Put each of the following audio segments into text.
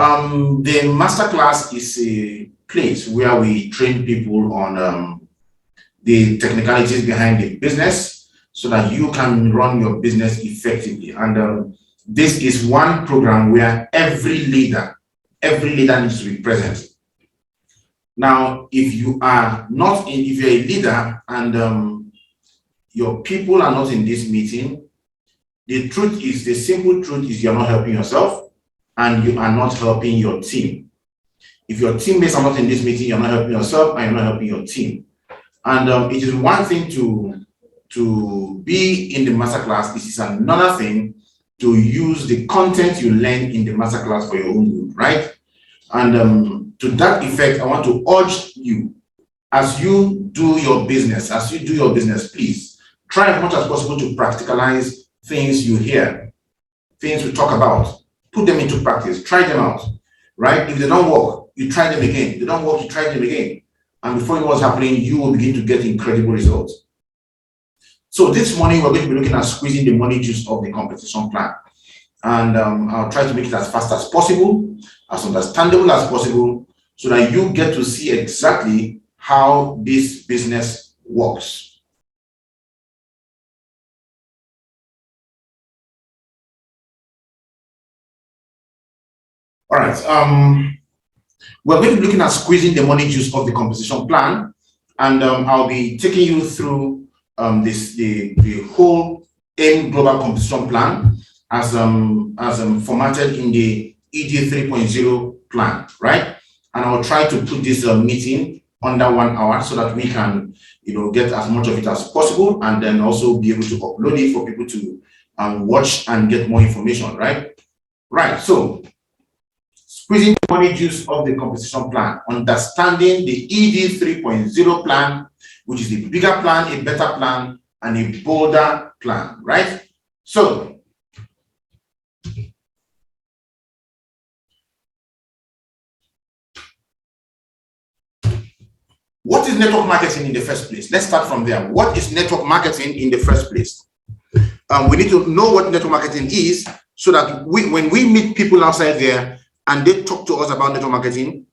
The Masterclass is a place where we train people on the technicalities behind the business so that you can run your business effectively. And this is one program where every leader needs to be present. Now, if you are not in, if you're a leader and your people are not in this meeting, the simple truth is you're not helping yourself and you are not helping your team. If your teammates are not in this meeting, you're not helping yourself and you're not helping your team. And it is one thing to be in the masterclass. This is another thing to use the content you learn in the masterclass for your own good, right? And to that effect, I want to urge you, as you do your business, please try as much as possible to practicalize things you hear, things we talk about. Put them into practice, try them out, right? If they don't work, you try them again. If they don't work, you try them again. And before you know what's happening, you will begin to get incredible results. So this morning, we're going to be looking at squeezing the money juice of the compensation plan. And I'll try to make it as fast as possible, as understandable as possible, so that you get to see exactly how this business works. All right. We're going to be looking at squeezing the money juice of the compensation plan, and I'll be taking you through the whole AIM global compensation plan as formatted in the ED 3.0 plan, right? And I'll try to put this meeting under 1 hour so that we can, get as much of it as possible, and then also be able to upload it for people to watch and get more information, right? Right. So, squeezing the money juice of the compensation plan, understanding the ED 3.0 plan, which is a bigger plan, a better plan, and a bolder plan, right? So, what is network marketing in the first place? Let's start from there. What is network marketing in the first place? We need to know what network marketing is so that when we meet people outside there and they talk to us about network marketing,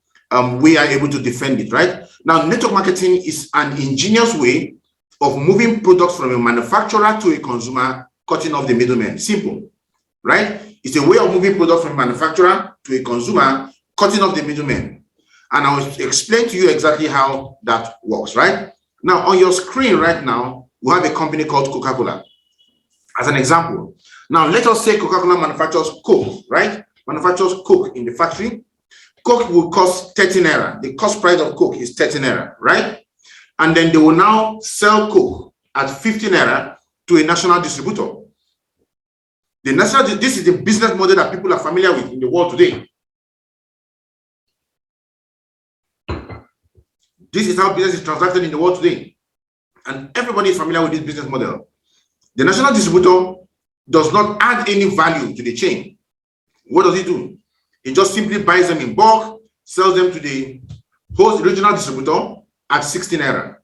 we are able to defend it, right? Now, network marketing is an ingenious way of moving products from a manufacturer to a consumer, cutting off the middleman. Simple, right? It's a way of moving products from a manufacturer to a consumer, cutting off the middleman. And I will explain to you exactly how that works, right? Now, on your screen right now, we have a company called Coca-Cola as an example. Now, let us say Coca-Cola manufactures Coke, right? Manufactures Coke in the factory. Coke will cost 30 naira. The cost price of Coke is 30 naira, right? And then they will now sell Coke at 50 naira to a national distributor. This is the business model that people are familiar with in the world today. This is how business is transacted in the world today. And everybody is familiar with this business model. The national distributor does not add any value to the chain. What does he do? He just simply buys them in bulk, sells them to the host regional distributor at 16 naira.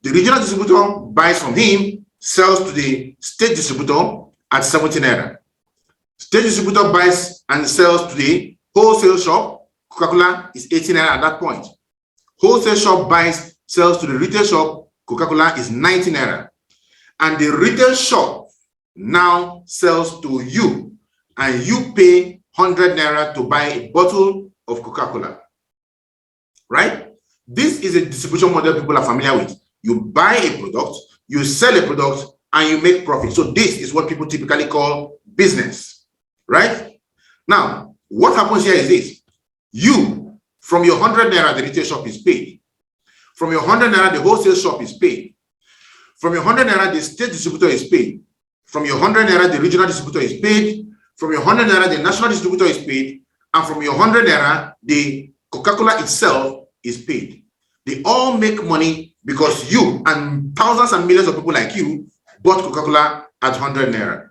The regional distributor buys from him, sells to the state distributor at 17 naira. State distributor buys and sells to the wholesale shop. Coca-Cola is 18 naira at that point. Wholesale shop buys, sells to the retail shop. Coca-Cola is 19 naira. And the retail shop now sells to you, and you pay 100 naira to buy a bottle of Coca-Cola, right? This is a distribution model people are familiar with. You buy a product, you sell a product, and you make profit. So this is what people typically call business, right? Now, what happens here is this. You, from your 100 naira, the retail shop is paid. From your 100 naira, the wholesale shop is paid. From your 100 naira, the state distributor is paid. From your 100 naira, the regional distributor is paid. From your 100 naira, the national distributor is paid. And from your 100 naira, the Coca-Cola itself is paid. They all make money because you and thousands and millions of people like you bought Coca-Cola at 100 naira,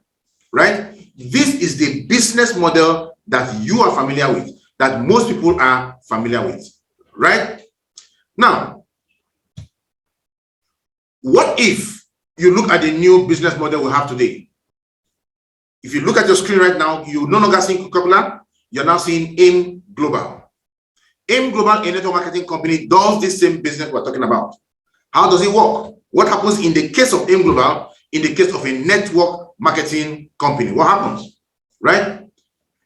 right? This is the business model that you are familiar with, that most people are familiar with, right? Now, what if you look at the new business model we have today? If you look at your screen right now, you no longer see Coca-Cola, you're now seeing AIM Global. AIM Global, a network marketing company, does this same business we're talking about. How does it work? What happens in the case of AIM Global, in the case of a network marketing company? What happens, right?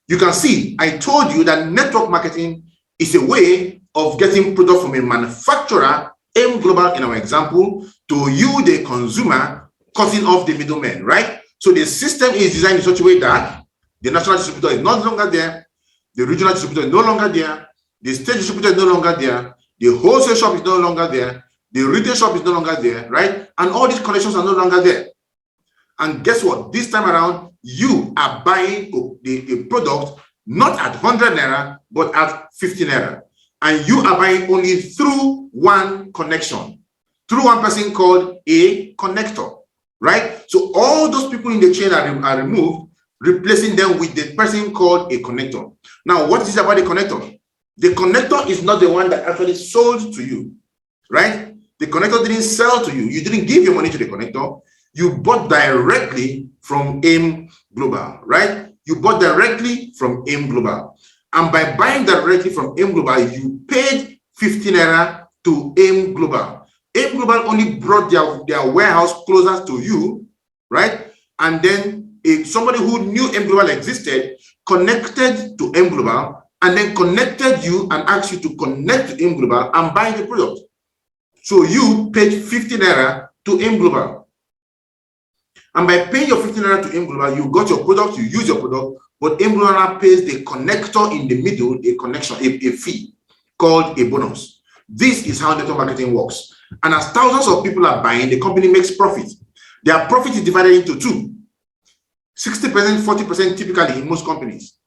You can see, I told you that network marketing is a way of getting product from a manufacturer, AIM Global in our example, to you, the consumer, cutting off the middleman, right? So the system is designed in such a way that the national distributor is no longer there, the regional distributor is no longer there, the state distributor is no longer there, the wholesale shop is no longer there, the retail shop is no longer there, right? And all these connections are no longer there. And guess what? This time around, you are buying the product not at 100 naira, but at 50 naira. And you are buying only through one connection, through one person called a connector, right? So all those people in the chain are removed, replacing them with the person called a connector. Now, what is about the connector? The connector is not the one that actually sold to you, right? The connector didn't sell to you. You didn't give your money to the connector. You bought directly from AIM Global, right? You bought directly from AIM Global. And by buying directly from AIM Global, you paid 50 naira to AIM Global. AIM Global only brought their warehouse closer to you, right? And then if somebody who knew AIM Global existed connected to AIM Global and then connected you and asked you to connect to AIM Global and buy the product. So you paid 50 naira to AIM Global. And by paying your 50 naira to AIM Global, you got your product, you use your product, but AIM Global pays the connector in the middle, a connection, a fee called a bonus. This is how network marketing works. And as thousands of people are buying, the company makes profit. Their profit is divided into two. 60%, 40% typically in most companies.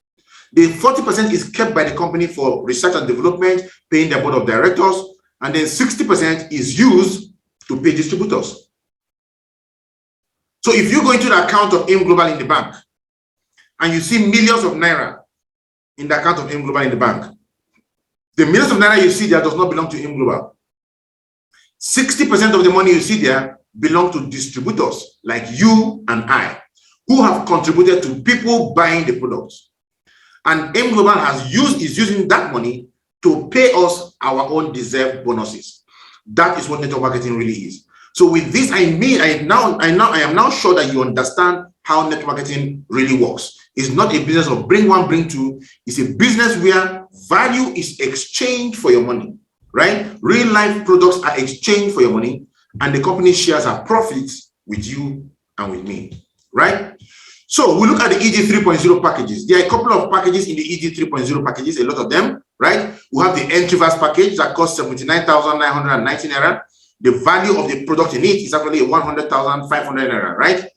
The 40% is kept by the company for research and development, paying their board of directors, and then 60% is used to pay distributors. So if you go into the account of AIM Global in the bank and you see millions of naira in the account of AIM Global in the bank, the millions of naira you see there does not belong to AIM Global. 60% of the money you see there belong to distributors like you and I, who have contributed to people buying the products. And AIM Global is using that money to pay us our own deserved bonuses. That is what network marketing really is. So with this, I am now sure that you understand how network marketing really works. It's not a business of bring one, bring two. It's a business where value is exchanged for your money, right? Real life products are exchanged for your money, and the company shares our profits with you and with me, right? So we look at the EG 3.0 packages. There are a couple of packages in the EG 3.0 packages, a lot of them, right? We have the entry-verse package that costs 79,919 naira. The value of the product in it is actually 100,500 naira, right?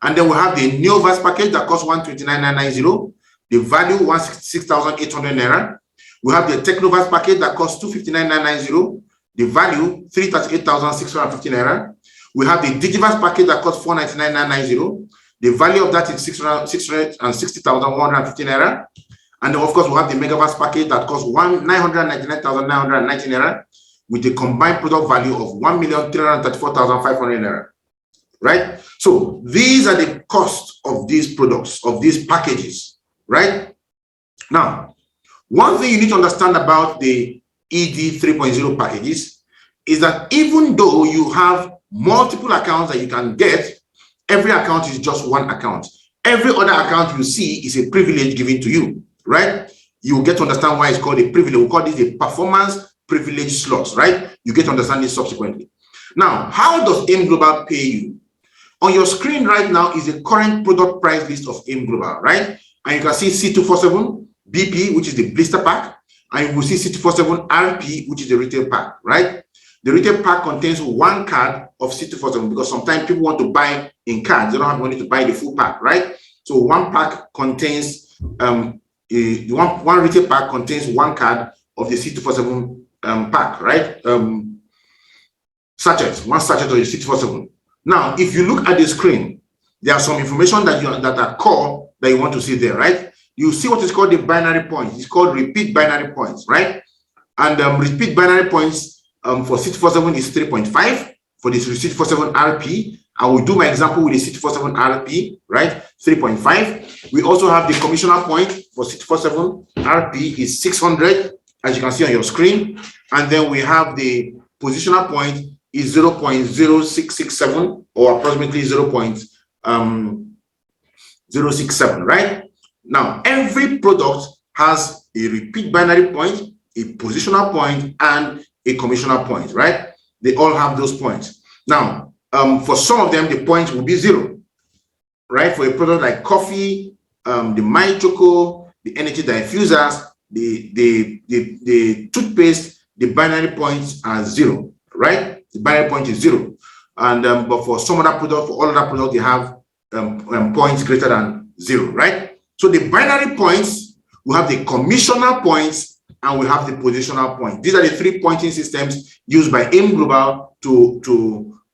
And then we have the neo-verse package that costs 129,990. The value 166,800 naira. We have the techno-verse package that costs 259,990. The value 338,650 naira. We have the digiverse package that costs 499,990. The value of that is 660,150 naira. And then, of course, we have the megaverse package that costs 999,990 naira with the combined product value of 1,334,500 naira. Right? So these are the costs of these products, of these packages. Right? Now, one thing you need to understand about the ED 3.0 packages is that even though you have multiple accounts that you can get, every account is just one account. Every other account you see is a privilege given to you, right? You will get to understand why it's called a privilege. We call this a performance privilege slots, right? You get to understand this subsequently. Now, how does AIM Global pay you? On your screen right now is the current product price list of AIM Global, right? And you can see C247 BP, which is the blister pack, and you will see C247 RP, which is the retail pack, right? The retail pack contains one card of C247 because sometimes people want to buy in cards. They don't have money to buy the full pack, right? So one pack contains, one retail pack contains one card of the C247 pack, right? Sachets, one sachet of the C247. Now, if you look at the screen, there are some information that are core that you want to see there, right? You see what is called the binary points. It's called repeat binary points, right? And repeat binary points for C247 is 3.5. For this C247 RP, I will do my example with the C247 RP, right? 3.5. We also have the commissioner point for 647. RP is 600, as you can see on your screen. And then we have the positional point is 0.0667 or approximately 0.067, right? Now, every product has a repeat binary point, a positional point, and a commissioner point, right? They all have those points. Now, for some of them, the point will be 0, right? For a product like coffee, the My Choco, the energy diffusers, the toothpaste, the binary points are 0, right? The binary point is 0. And but for some other product, for all other products, they have points greater than 0, right? So the binary points, we have the commissioner points, and we have the positional point. These are the 3 pointing systems used by AIM Global to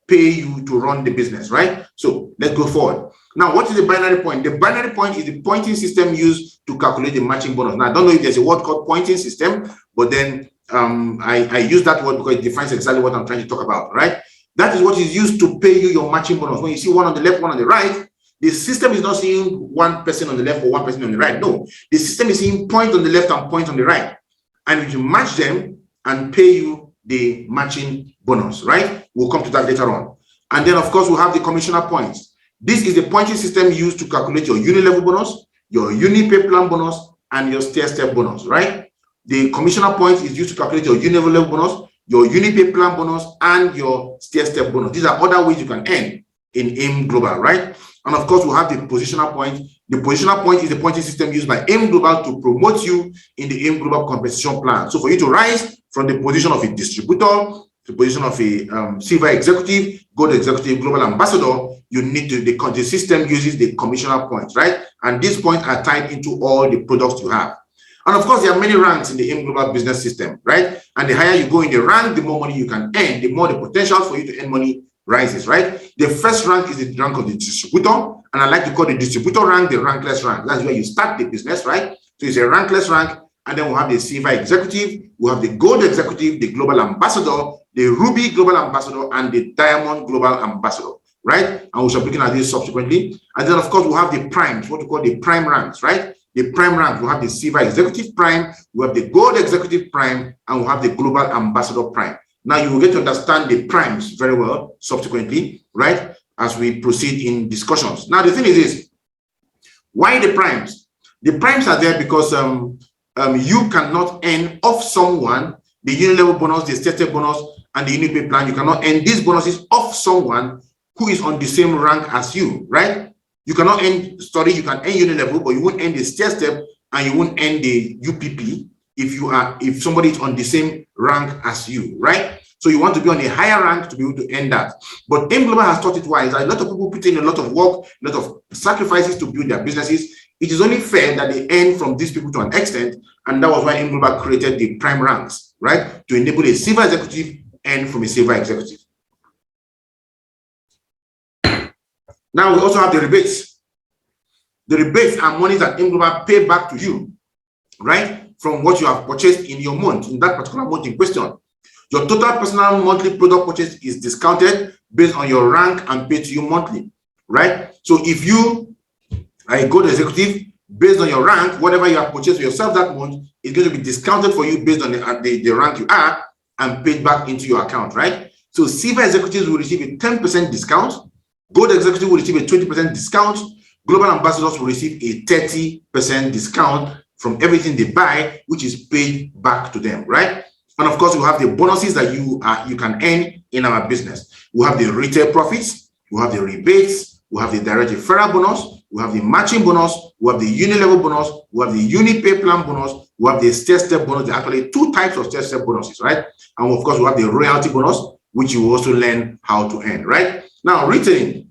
pay you to run the business, right? So let's go forward. Now, what is the binary point? The binary point is the pointing system used to calculate the matching bonus. Now, I don't know if there's a word called pointing system, but then I use that word because it defines exactly what I'm trying to talk about, right? That is what is used to pay you your matching bonus. When you see one on the left, one on the right, the system is not seeing one person on the left or one person on the right. No, the system is seeing point on the left and point on the right. And we can match them and pay you the matching bonus, right? We'll come to that later on. And then, of course, we'll have the commissioner points. This is the pointing system used to calculate your uni-level bonus, your Uni-pay plan bonus, and your stair-step bonus, right? The commissioner point is used to calculate your uni-level bonus, your Uni-pay plan bonus, and your stair-step bonus. These are other ways you can earn in AIM Global, right? And of course, we'll have the positional point. The positional point is the pointing system used by AIM Global to promote you in the AIM Global compensation plan. So for you to rise from the position of a distributor to the position of a silver executive, gold executive, global ambassador, you need to, the system uses the commissioner points, right? And these points are tied into all the products you have. And of course, there are many ranks in the AIM Global business system, right? And the higher you go in the rank, the more money you can earn, the more the potential for you to earn money rises, right? The first rank is the rank of the distributor, and I like to call the distributor rank the rankless rank. That's where you start the business, right? So it's a rankless rank, and then we'll have the silver executive, we'll have the gold executive, the global ambassador, the ruby global ambassador, and the diamond global ambassador, right? And we shall be looking at this subsequently. And then, of course, we'll have the primes, what we call the prime ranks, right? The prime rank, we'll have the silver executive prime, we'll have the gold executive prime, and we'll have the global ambassador prime. Now you will get to understand the primes very well subsequently, right? As we proceed in discussions. Now the thing is this, why the primes? The primes are there because you cannot earn off someone the uni-level bonus, the stated bonus, and the Uni-pay plan. You cannot earn these bonuses off someone who is on the same rank as you, right? You cannot earn, you can earn uni-level, but you won't earn the stair-step and you won't earn the UPP if somebody is on the same rank as you, right? So you want to be on a higher rank to be able to earn that. But AIM Global has taught it wise. A lot of people put in a lot of work, a lot of sacrifices to build their businesses. It is only fair that they earn from these people to an extent, and that was why AIM Global created the prime ranks, right? To enable a silver executive earn from a silver executive. Now we also have the rebates. The rebates are money that AIM Global pay back to you, right? From what you have purchased in your month, in that particular month in question. Your total personal monthly product purchase is discounted based on your rank and paid to you monthly, right? So if you are a gold executive, based on your rank, whatever you have purchased for yourself that month is going to be discounted for you based on the rank you are and paid back into your account, right? So silver executives will receive a 10% discount, gold executives will receive a 20% discount, global ambassadors will receive a 30% discount from everything they buy, which is paid back to them, right? And of course, we have the bonuses that you can earn in our business. We have the retail profits, we have the rebates, we have the direct referral bonus, we have the matching bonus, we have the uni-level bonus, we have the Uni-pay plan bonus, we have the stair-step bonus. There are actually 2 types of stair-step bonuses, right? And of course, we have the royalty bonus, which you will also learn how to earn, right? Now, retailing.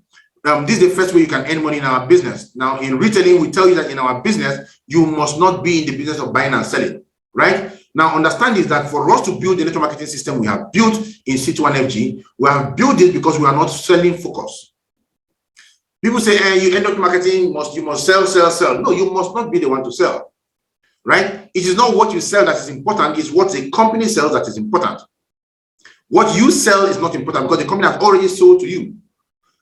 This is the first way you can earn money in our business. Now, in retailing, we tell you that in our business, you must not be in the business of buying and selling, right? Now, understand is that for us to build the network marketing system we have built in C21FG, we have built it because we are not selling focus. People say, you end up marketing, you must sell. No, you must not be the one to sell, right? It is not what you sell that is important, it's what the company sells that is important. What you sell is not important because the company has already sold to you.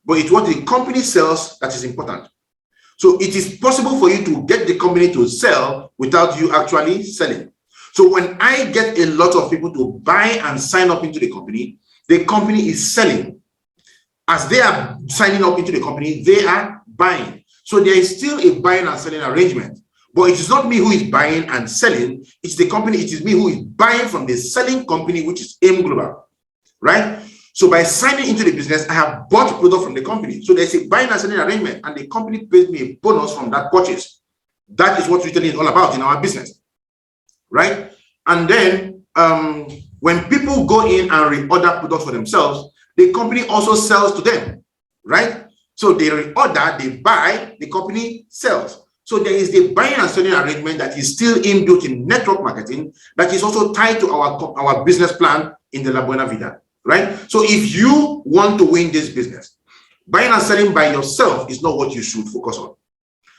But it's what the company sells that is important. So it is possible for you to get the company to sell without you actually selling. So when I get a lot of people to buy and sign up into the company is selling. As they are signing up into the company, they are buying. So there is still a buying and selling arrangement. But it is not me who is buying and selling. It's the company. It is me who is buying from the selling company, which is AIM Global, right? So by signing into the business, I have bought product from the company. So there's a buying and selling arrangement, and the company pays me a bonus from that purchase. That is what retailing is all about in our business, right? And then when people go in and reorder products for themselves, the company also sells to them, right? So they reorder, they buy, the company sells. So there is the buying and selling arrangement that is still inbuilt in network marketing that is also tied to our business plan in the La Buena Vida, right? So if you want to win this business, buying and selling by yourself is not what you should focus on.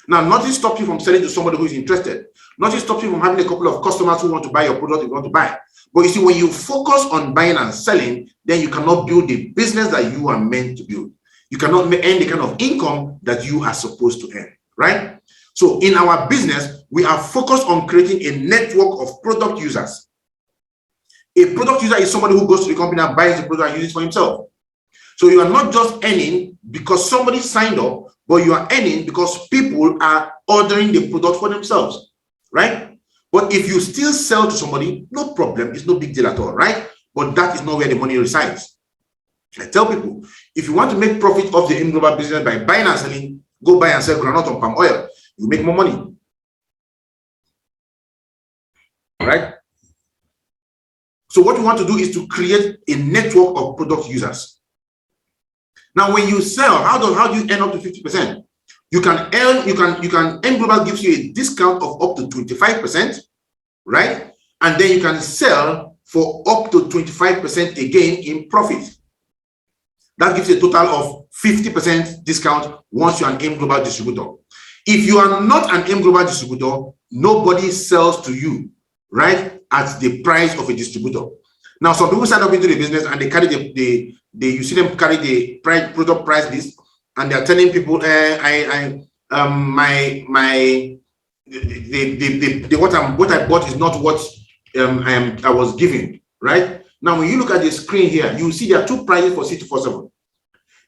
Now, nothing stops you from selling to somebody who is interested. Nothing stops you from having a couple of customers who want to buy your product if you want to buy. But you see, when you focus on buying and selling, then you cannot build the business that you are meant to build. You cannot earn the kind of income that you are supposed to earn, right? So in our business, we are focused on creating a network of product users. A product user is somebody who goes to the company and buys the product and uses it for himself. So you are not just earning because somebody signed up, but you are earning because people are ordering the product for themselves, right? But if you still sell to somebody, no problem. It's no big deal at all, right? But that is not where the money resides. I tell people, if you want to make profit off the AIM Global business by buying and selling, go buy and sell groundnut or palm oil. You make more money, right? So what you want to do is to create a network of product users. Now, when you sell, how do you earn up to 50%? AIM Global gives you a discount of up to 25%, right? And then you can sell for up to 25% again in profit. That gives you a total of 50% discount once you're an AIM Global distributor. If you are not an AIM Global distributor, nobody sells to you, right, at the price of a distributor. Now, some people sign up into the business and they carry you see them carry the product price list, and they're telling people, what I bought is not what I was given, right? Now, when you look at the screen here, you see there are two prices for C247.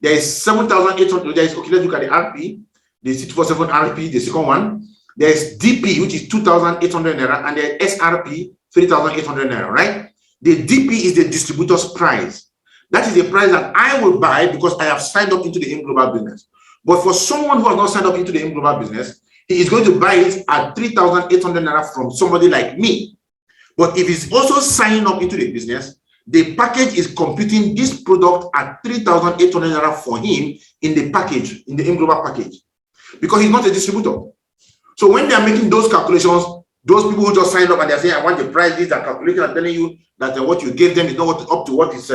There is 7,800. There is, okay, let's look at the RP, the C247 RP, the second one. There is DP, which is 2,800 naira, and the SRP 3,800 naira, right? The DP is the distributor's price. That is the price that I will buy because I have signed up into the AIM Global business. But for someone who has not signed up into the AIM Global business, he is going to buy it at 3,800 naira from somebody like me. But if he's also signing up into the business, the package is computing this product at 3,800 naira for him in the package, in the AIM Global package, because he's not a distributor. So when they are making those calculations, those people who just signed up and they're saying, I want the price list, they're calculating and telling you that what you gave them is not up to what is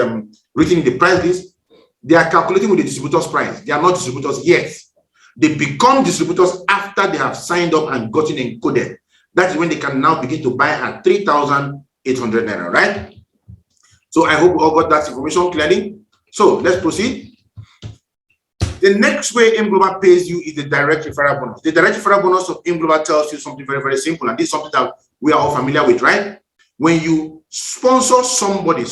written in the price list. They are calculating with the distributor's price. They are not distributors yet. They become distributors after they have signed up and gotten encoded. That is when they can now begin to buy at 3,800 naira, right? So I hope we all got that information clearly. So let's proceed. The next way AIM Global pays you is the direct referral bonus. The direct referral bonus of AIM Global tells you something very, very simple. And this is something that we are all familiar with, right? When you sponsor somebody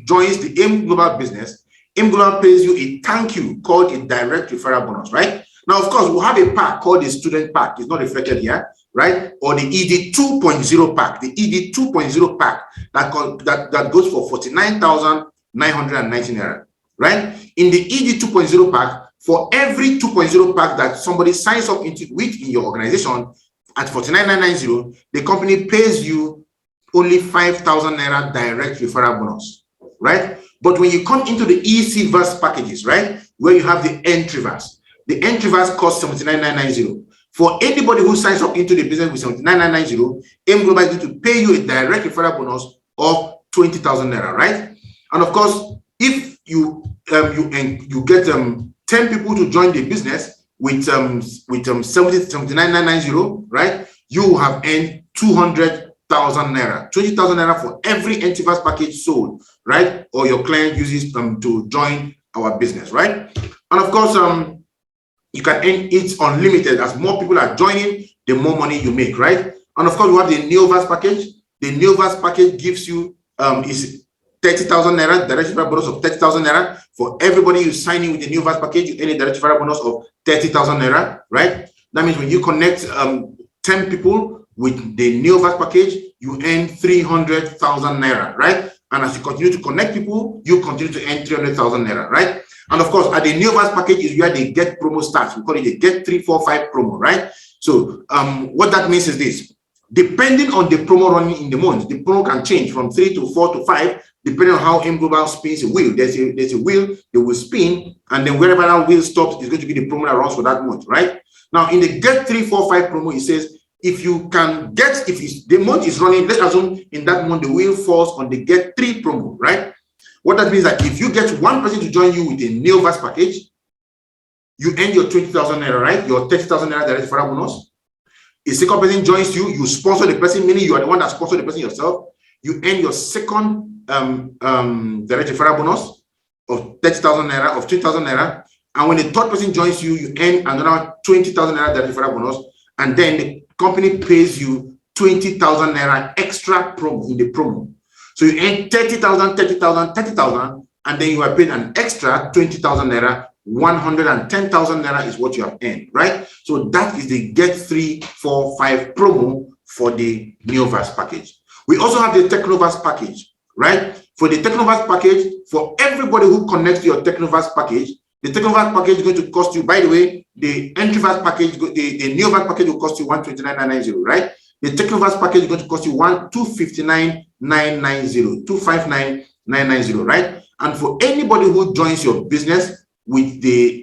joins the AIM Global business, AIM Global pays you a thank you called a direct referral bonus, right? Now, of course, we'll have a pack called the student pack. It's not reflected here, right? Or the ED 2.0 pack. The ED 2.0 pack that goes for 49,919 naira, right? In the ED 2.0 pack, for every 2.0 pack that somebody signs up into in your organization at 49,990, the company pays you only 5,000 naira direct referral bonus, right? But when you come into the EC verse packages, right, where you have the entry verse costs 79,990. For anybody who signs up into the business with 79,990, AIM Global is going to pay you a direct referral bonus of 20,000 naira, right? And of course, if you get 10 people to join the business with 79,990, right? You have earned 200,000 naira, 20,000 naira for every Antiverse package sold, right? Or your client uses to join our business, right? And of course, You can earn it unlimited. As more people are joining, the more money you make, right? And of course, we have the Neovas package. The Neovas package gives you is 30,000 naira, direct referral bonus of 30,000 naira. For everybody you sign in with the Neovas package, you earn a direct referral bonus of 30,000 naira, right? That means when you connect 10 people with the Neovas package, you earn 300,000 naira, right? And as you continue to connect people, you continue to earn 300,000 naira, right? And of course, at the Neovas package is where the get promo starts. We call it the get 3, 4, 5 promo, right? So what that means is this: depending on the promo running in the month, the promo can change from 3 to 4 to 5, depending on how M Global spins a wheel. There's a wheel they will spin, and then wherever that wheel stops is going to be the promo that runs for that month, right? Now, in the get 3, 4, 5 promo, it says if you can get, if the month is running, let's assume in that month the wheel falls on the get 3 promo, right? What that means is that if you get one person to join you with a Neovas package, you earn your 20,000 naira, right? Your 30,000 naira direct referral bonus. A second person joins you, you sponsor the person, meaning you are the one that sponsored the person yourself. You earn your second direct referral bonus of 30,000 naira, of 2,000 naira. And when the third person joins you, you earn another 20,000 naira direct referral bonus. And then the company pays you 20,000 naira extra promo in the promo. So you earn 30,000, 30,000, 30,000, and then you are paid an extra 20,000 naira. 110,000 naira is what you have earned, right? So that is the get 3, 4, 5 promo for the Neovas package. We also have the Technovas package, right? For the Technovas package, for everybody who connects to your Technovas package, the Technovas package is going to cost you, by the way, the Entryvas package, the Neovas package will cost you 129,990, right? The Technovas package is going to cost you 259,990, 259,990, right? And for anybody who joins your business with the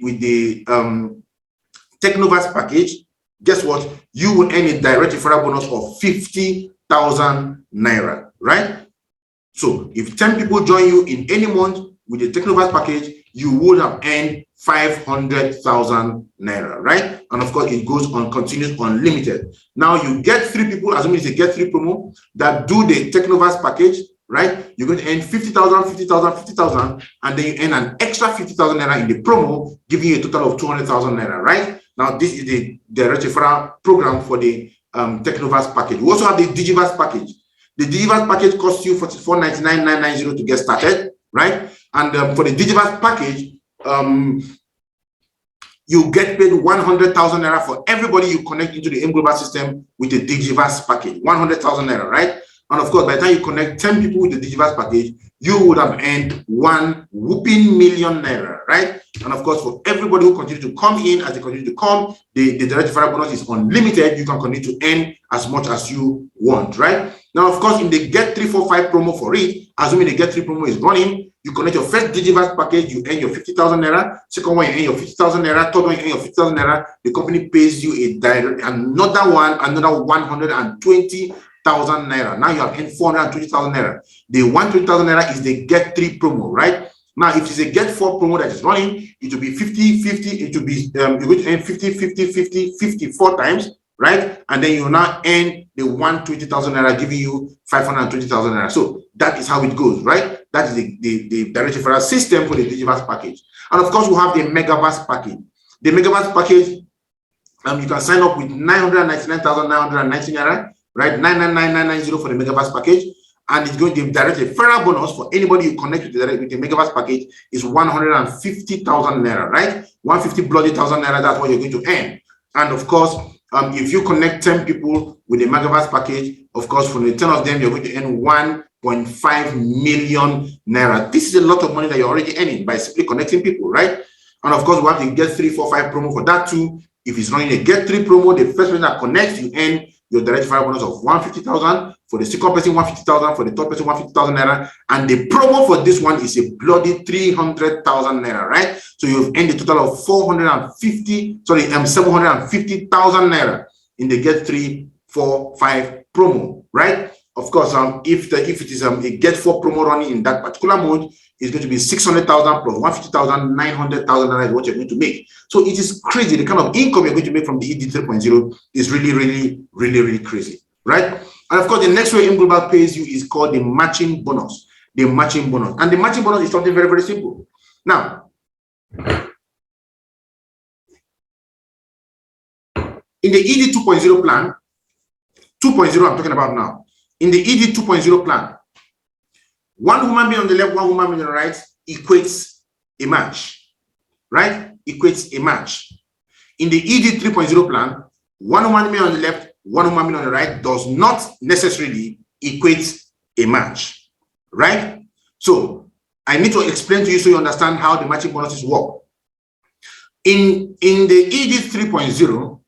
Technovas package, guess what? You will earn a direct referral bonus of 50,000 naira, right? So if 10 people join you in any month with the Technovas package, you would have earned 500,000 naira, right? And of course, it goes on continuous unlimited. Now you get 3 people, assuming it's a get 3 promo, that do the Technovas package, right? You're going to earn 50,000, 50,000, 50,000, and then you earn an extra 50,000 naira in the promo, giving you a total of 200,000 naira, right? Now, this is the direct referral program for the Technovas package. We also have the Digivas package. The Digivas package costs you 44,99,990 to get started, right? And for the Digivas package, you get paid 100,000 naira for everybody you connect into the M Global system with the Digivas package, 100,000 naira, right? And of course, by the time you connect 10 people with the Digivas package, you would have earned 1 whooping million naira, right? And of course, for everybody who continue to come in, as they continue to come, the direct referral bonus is unlimited. You can continue to earn as much as you want, right? Now, of course, in the Get 3, 4, 5 promo for it, assuming the Get 3 promo is running, you connect your first Digivas package, you earn your 50,000 naira. Second one, you earn your 50,000 naira. Third one, you earn your 50,000 naira. The company pays you another 120,000 naira. Now you have earned 420,000 naira. The 120,000 naira is the Get 3 promo, right? Now, if it's a Get 4 promo that is running, it will be 50, 50, it will be, you're going to earn 50, 50, 50, 54 times, right? And then you now earn the 120,000 naira, giving you 520,000 naira. So that is how it goes, right? That is the direct referral system for the Digivas package. And of course, we have the Megavas package. The Megavas package, you can sign up with 999,990 naira, right? 999,990 for the Megavas package. And it's going to give direct referral bonus for anybody you connect with the Megavas package is 150,000 naira, right? 150 bloody thousand naira, that's what you're going to earn. And of course, if you connect 10 people with the Megavas package, of course, from the 10 of them, you're going to earn 1.5 million naira. This is a lot of money that you're already earning by simply connecting people, right? And of course, we have the Get 3, 4, 5 promo for that too. If it's running a Get 3 promo, the first person that connects, you earn your direct referral bonus of 150,000. For the second person, 150,000. For the third person, 150,000 naira. And the promo for this one is a bloody 300,000 naira, right? So you've earned a total of 750,000 naira in the Get 3, 4, 5 promo, right? Of course, if it is a Get 4 promo running in that particular mode, it's going to be 600,000 plus 150,000, 900,000 naira is what you're going to make. So it is crazy. The kind of income you're going to make from the ED 3.0 is really crazy, right? And of course, the next way M Global pays you is called the matching bonus. The matching bonus. And the matching bonus is something very simple. Now, in the ED 2.0 plan, 2.0 I'm talking about now, in the ED 2.0 plan, one human being on the left, one human being on the right equates a match, right? Equates a match. In the ED 3.0 plan, one human being on the left, one human being on the right does not necessarily equate a match, right? So I need to explain to you so you understand how the matching bonuses work. In the ED 3.0,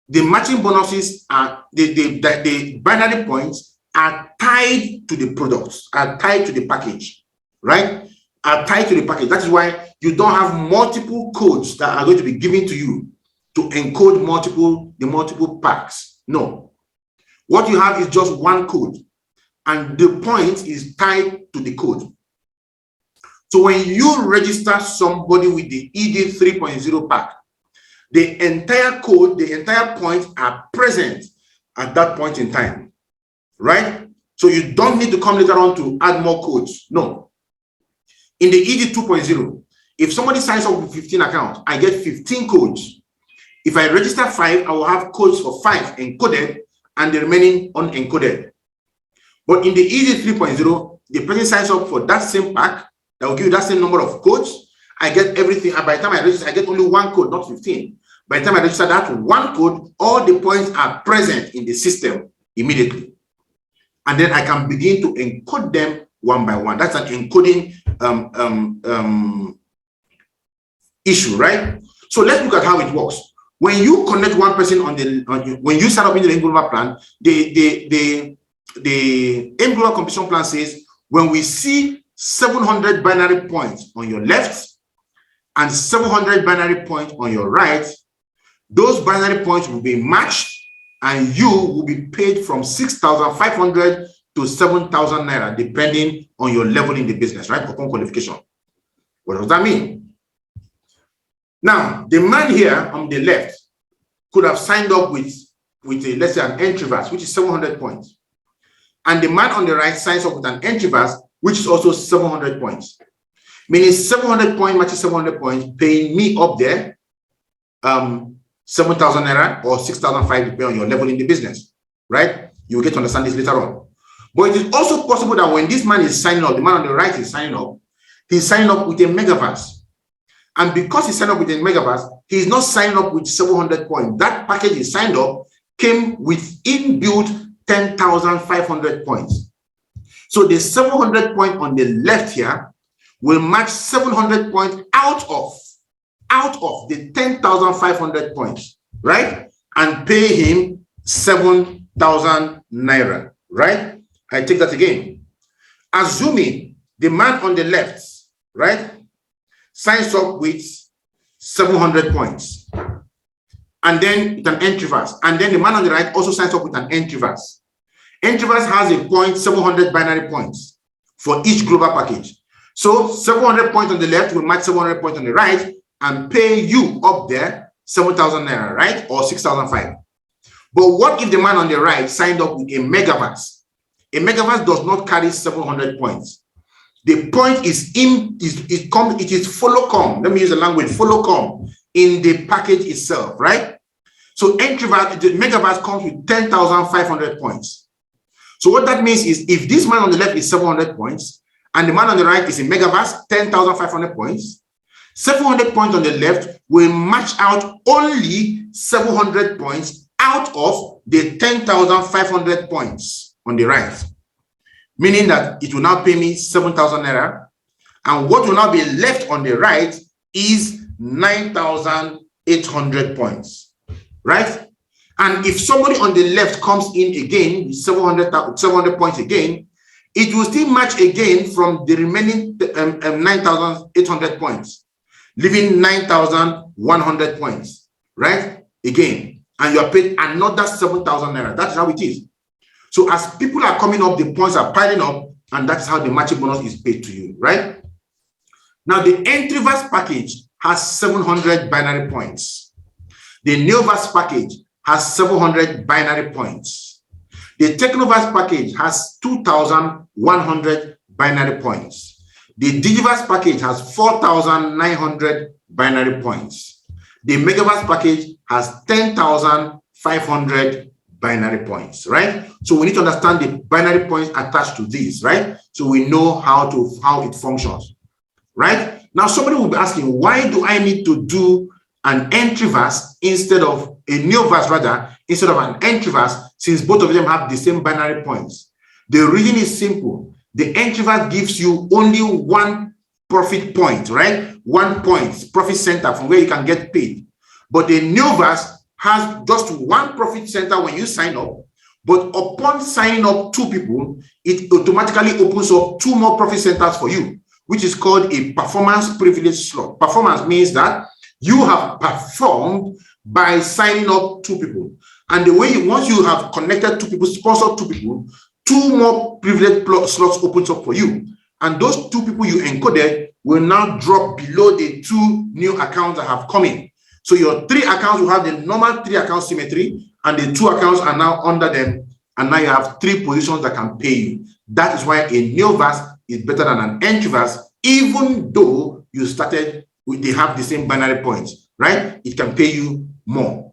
the matching bonuses are the binary points are tied to the products, are tied to the package, right? Are tied to the package. That is why you don't have multiple codes that are going to be given to you to encode the multiple packs. No. What you have is just one code, and the point is tied to the code. So when you register somebody with the ED 3.0 pack, the entire code, the entire points are present at that point in time, right? So you don't need to come later on to add more codes. No. In the ED 2.0, if somebody signs up with 15 accounts, I get 15 codes. If I register 5, I will have codes for 5 encoded and the remaining unencoded. But in the ED 3.0, the person signs up for that same pack that will give you that same number of codes. I get everything, and by the time I register, I get only one code, not 15. By the time I register that one code, all the points are present in the system immediately. And then I can begin to encode them one by one. That's an encoding issue, right? So let's look at how it works. When you connect one person when you set up in the global plan, the global competition plan says when we see 700 binary points on your left and 700 binary points on your right, those binary points will be matched and you will be paid from 6,500 to 7,000 naira, depending on your level in the business, right? Upon qualification. What does that mean? Now, the man here on the left could have signed up with let's say, an entry verse, which is 700 points. And the man on the right signs up with an entry verse, which is also 700 points. Meaning 700 points matches 700 points, paying me up there 7,000 naira or 6,500, depending on your level in the business, right? You will get to understand this later on. But it is also possible that when this man is signing up, the man on the right is signing up, he's signing up with a megaverse. And because he signed up with a megaverse, he's not signing up with 700 points. That package he signed up came with inbuilt 10,500 points. So the 700 point on the left here will match 700 points out of the 10,500 points, right? And pay him 7,000 naira, right? I take that again. Assuming the man on the left, right, signs up with 700 points, and then with an entry verse, and then the man on the right also signs up with an entry verse. Entry verse has a point, 700 binary points for each global package. So 700 points on the left will match 700 points on the right and pay you up there 7,000 naira, right? Or 6,500. But what if the man on the right signed up with a megaverse? A megaverse does not carry 700 points. The point is it is follow come. Let me use the language follow come in the package itself, right? So entry verse, the megaverse comes with 10,500 points. So what that means is if this man on the left is 700 points and the man on the right is a megaverse, 10,500 points, 700 points on the left will match out only 700 points out of the 10,500 points on the right, meaning that it will now pay me 7,000 naira, and what will now be left on the right is 9,800 points, right? And if somebody on the left comes in again with 700 points again, it will still match again from the remaining 9,800 points, leaving 9,100 points, right? Again, and you are paid another 7,000 naira. That's how it is. So as people are coming up, the points are piling up, and that's how the matching bonus is paid to you, right? Now, the entry verse package has 700 binary points. The neoverse package has 700 binary points. The technoverse package has 2,100 binary points. The digiverse package has 4,900 binary points. The megaverse package has 10,500 binary points, right? So we need to understand the binary points attached to these, right? So we know how it functions, right? Now somebody will be asking, why do I need to do an entry verse instead of a new verse, rather, instead of an entry verse, since both of them have the same binary points? The reason is simple. The entry verse gives you only one profit point, right? 1 point, profit center from where you can get paid. But the new verse has just one profit center when you sign up, but upon signing up 2 people, it automatically opens up 2 more profit centers for you, which is called a performance privilege slot. Performance means that you have performed by signing up 2 people. And the way, once you have connected 2 people, sponsored 2 people, 2 more privilege slots opens up for you. And those 2 people you encoded will now drop below the 2 new accounts that have come in. So your 3 accounts will have the normal 3 account symmetry, and the 2 accounts are now under them, and now you have 3 positions that can pay you. That is why a new verse is better than an entry verse, even though you started with, they have the same binary points, right? It can pay you more.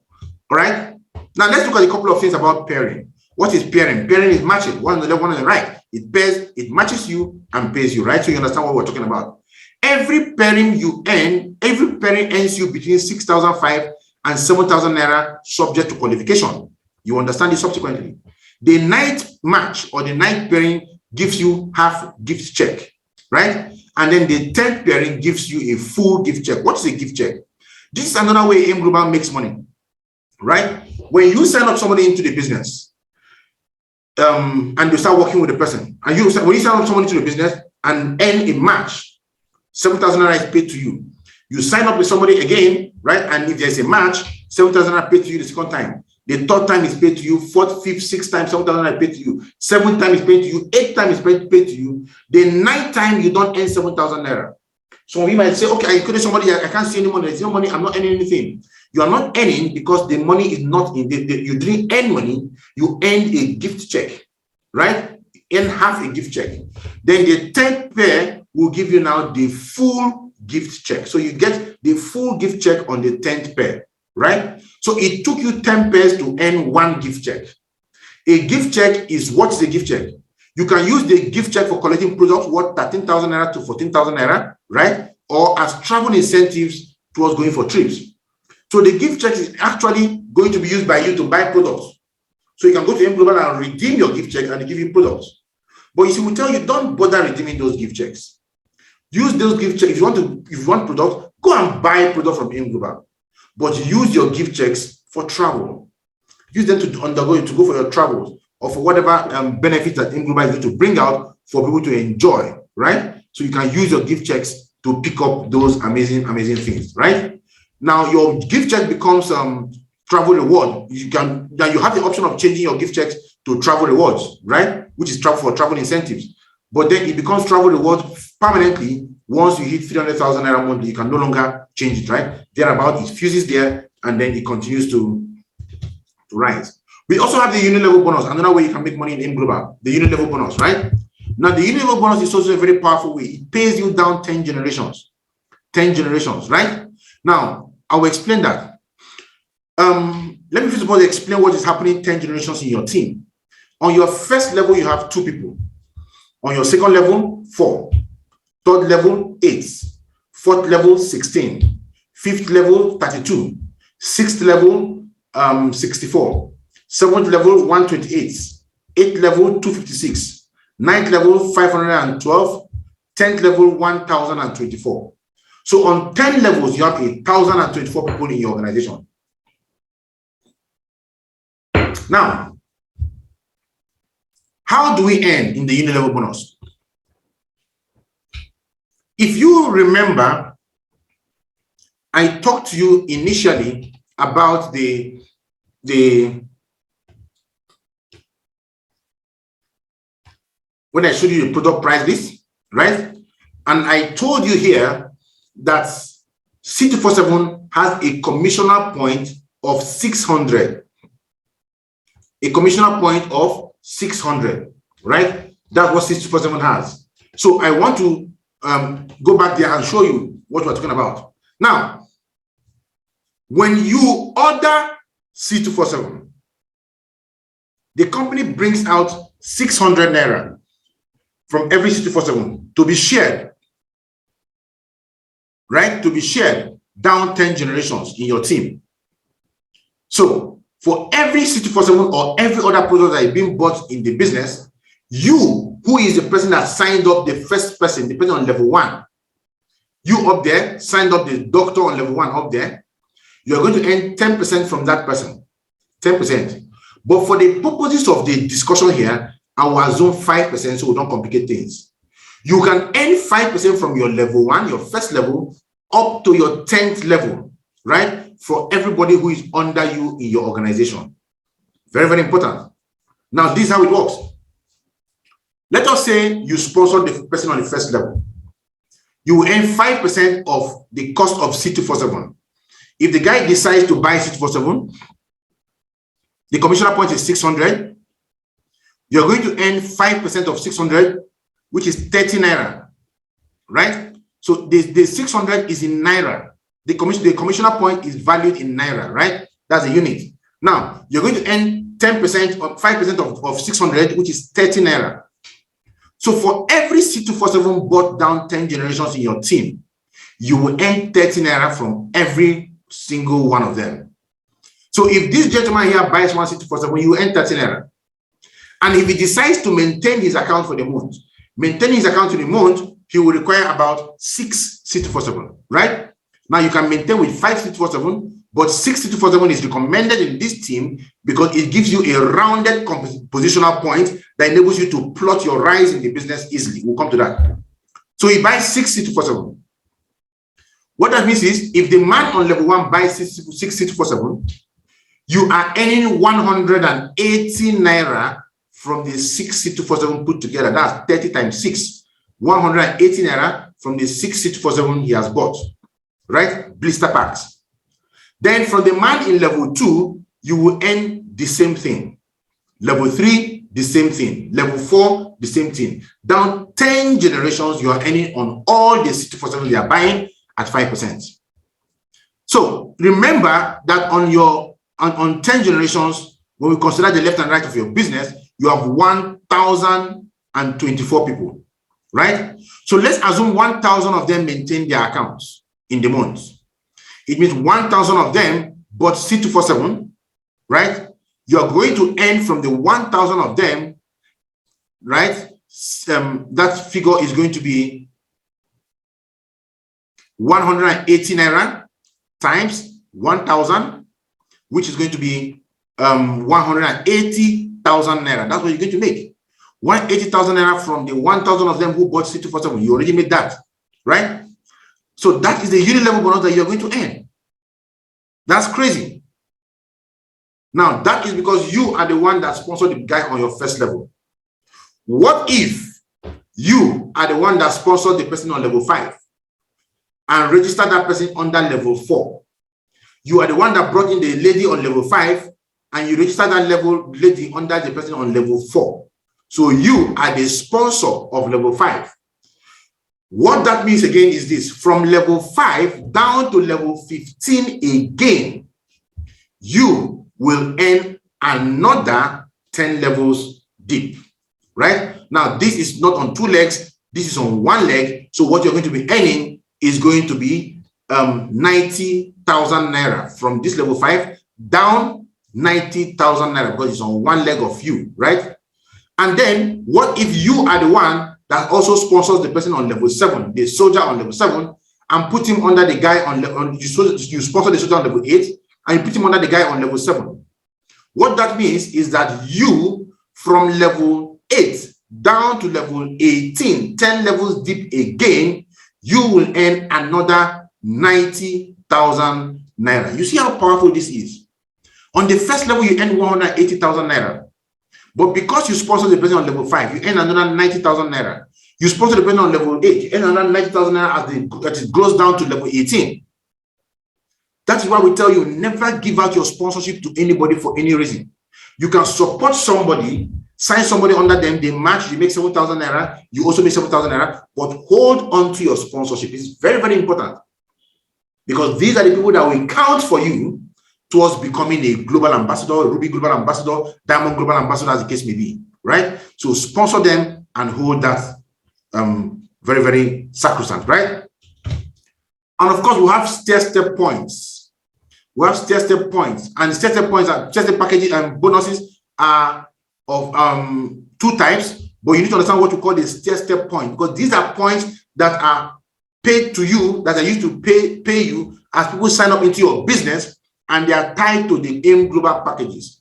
All right. Now let's look at a couple of things about pairing. What is pairing? Pairing is matching, one on the left, one on the right. It pairs, it matches you and pays you, right? So you understand what we're talking about. Every pairing you earn, every pairing earns you between 6,500 and 7,000 naira, subject to qualification. You understand it subsequently. The night match or the night pairing gives you half gift check, right? And then the 10th pairing gives you a full gift check. What is a gift check? This is another way AIM Global makes money, right? When you sign up somebody into the business, and you start working with the person, and when you sign up somebody into the business and earn a match, 7,000 naira is paid to you. You sign up with somebody again, right? And if there's a match, 7,000 naira paid to you the second time. The 3rd time is paid to you. 4th, 5th, 6th time, 7,000 naira paid to you. 7th time is paid to you. 8th time is paid to you. The 9th time you don't earn 7,000 naira. So we might say, okay, I included somebody, I can't see any money. There's no money. I'm not earning anything. You are not earning because the money is not in you didn't earn money. You earned a gift check, right? You earn half a gift check. Then the 10th pair will give you now the full gift check. So you get the full gift check on the 10th pair, right? So it took you 10 pairs to earn 1 gift check. A gift check is, what's the gift check? You can use the gift check for collecting products worth 13,000 naira to 14,000 naira, right? Or as travel incentives towards going for trips. So the gift check is actually going to be used by you to buy products. So you can go to AIM Global and redeem your gift check and they give you products. But you see, we tell you, don't bother redeeming those gift checks. Use those gift checks. If you want products, go and buy products from AIM Global. But use your gift checks for travel. Use them to go for your travels or for whatever benefits that AIM Global is going to bring out for people to enjoy, right? So you can use your gift checks to pick up those amazing things, right? Now your gift check becomes travel reward. You have the option of changing your gift checks to travel rewards, right? Which is for travel incentives. But then it becomes travel rewards permanently. Once you hit 300,000 naira monthly, you can no longer change it, right? Thereabout, it fuses there and then it continues to rise. We also have the uni-level bonus, another way you can make money in AIM Global, the uni-level bonus, right? Now the uni-level bonus is also a very powerful way. It pays you down 10 generations. 10 generations, right? Now, I will explain that. Let me first of all explain what is happening 10 generations in your team. On your first level, you have 2 people. On your second level, 4. Third level, 8. Fourth level, 16. Fifth level, 32. Sixth level, 64. Seventh level, 128. Eighth level, 256. Ninth level, 512. 10th level, 1024. So on 10 levels, you have 1,024 people in your organization. Now, how do we earn in the uni-level bonus? If you remember, I talked to you initially about when I showed you the product price list, right? And I told you here that C247 has a commissioner point of 600. A commissioner point of 600, right? That's what C247 has. So I want to go back there and show you what we're talking about. Now, When you order C247, the company brings out 600 naira from every C247 to be shared, right? To be shared down 10 generations in your team. So for every C247 or every other product that is being bought in the business, you, who is the person that signed up, the first person, depending on level 1, you up there, signed up the doctor on level 1 up there, you're going to earn 10% from that person, 10%. But for the purposes of the discussion here, I will assume 5% so we don't complicate things. You can earn 5% from your level 1, your first level, up to your 10th level, right? For everybody who is under you in your organization. Very, very important. Now, this is how it works. Let us say you sponsor the person on the first level. You will earn 5% of the cost of C247. If the guy decides to buy C247, the commissioner point is 600. You're going to earn 5% of 600, which is 30 naira, right? So the 600 is in naira. The commissioner point is valued in naira, right? That's a unit. Now, you're going to earn 10% or 5% of 600, which is 30 naira. So for every C247 bought down 10 generations in your team, you will earn 30 naira from every single one of them. So if this gentleman here buys one C247, you will earn 30 naira. And if he decides to maintain his account for the month, maintaining his account for the month, he will require about 6 C247, right? Now you can maintain with 5 C247, but 6 C247 is recommended in this team because it gives you a rounded positional point that enables you to plot your rise in the business easily. We'll come to that. So he buys 6 C247. What that means is if the man on level 1 buys 6 C247, you are earning 180 naira from the 6 C247 put together. That's 30 times 6. 180 naira from the 6 C247 he has bought, right? Blister packs. Then from the man in level 2, you will earn the same thing. Level 3, the same thing. Level 4, the same thing. Down 10 generations, you are earning on all the C247 you are buying at 5%. So remember that on 10 generations, when we consider the left and right of your business, you have 1,024 people, right? So let's assume 1,000 of them maintain their accounts in the month. It means 1,000 of them bought C247, right? You're going to earn from the 1,000 of them, right? That figure is going to be 180 naira times 1,000, which is going to be 180,000 naira. That's what you're going to make. 180,000 naira from the 1,000 of them who bought C247. You already made that, right? So that is the unit level bonus that you're going to earn. That's crazy. Now, that is because you are the one that sponsored the guy on your first level. What if you are the one that sponsored the person on level 5 and registered that person under level 4? You are the one that brought in the lady on level 5 and you registered that lady under the person on level 4. So you are the sponsor of level 5. What that means again is this: from level 5 down to level 15 again, you will earn another 10 levels deep, right? Now, this is not on 2 legs, this is on 1 leg. So what you're going to be earning is going to be 90,000 naira from this level 5 down 90,000 naira because it's on 1 leg of you, right? And then what if you are the one that also sponsors the person on level 7, the soldier on level 7, and put him under the guy you sponsor the soldier on level 8, and you put him under the guy on level 7. What that means is that you, from level 8 down to level 18, 10 levels deep again, you will earn another 90,000 naira. You see how powerful this is? On the first level, you earn 180,000 naira. But because you sponsor the person on level 5, you earn another 90,000 naira. You sponsor the person on level 8, you earn another 90,000 naira as it goes down to level 18. That is why we tell you, never give out your sponsorship to anybody for any reason. You can support somebody, sign somebody under them, they match, you make 7,000 naira, you also make 7,000 naira, but hold on to your sponsorship. It's very, very important. because these are the people that will count for you towards becoming a global ambassador, Ruby global ambassador, Diamond global ambassador, as the case may be, right? So sponsor them and hold that very, very sacrosanct, right? And of course, we have stair-step points. We have stair-step points, and stair-step points are stair-step packages and bonuses are of two types, but you need to understand what we call the stair-step point, because these are points that are paid to you, that are used to pay you as people sign up into your business, and they are tied to the AIM Global packages.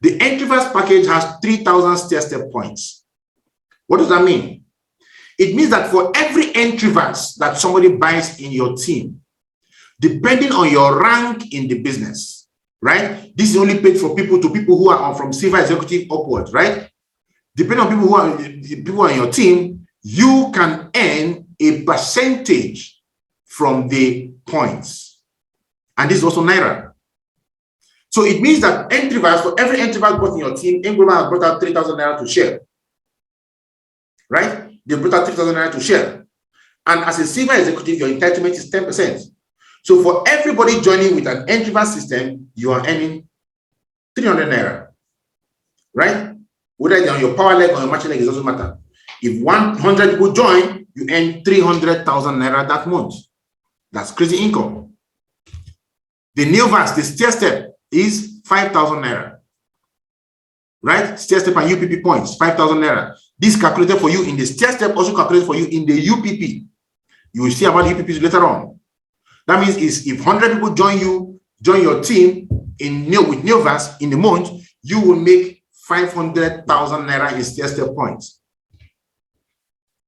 The entry-first package has 3,000 stair-step points. What does that mean? It means that for every entry-verse that somebody buys in your team, depending on your rank in the business, right? This is only paid for people who are from silver executive upwards, right? Depending on people who are in your team, you can earn a percentage from the points. And this is also Naira. So it means that for every entry-verse bought in your team, AIM Global has brought out 3,000 Naira to share, right? They brought out 3,000 Naira to share. And as a silver executive, your entitlement is 10%. So for everybody joining with an entry-verse system, you are earning 300 Naira, right? Whether they're on your power leg or your matching leg, it doesn't matter. If 100 people join, you earn 300,000 Naira that month. That's crazy income. The new verse, the stair step, is 5,000 Naira, right? Stair step and UPP points, 5,000 Naira. This calculated for you in the stair step, also calculated for you in the UPP. You will see about UPPs later on. That means if 100 people join your team with new verse in the month, you will make 500,000 Naira in stair step points.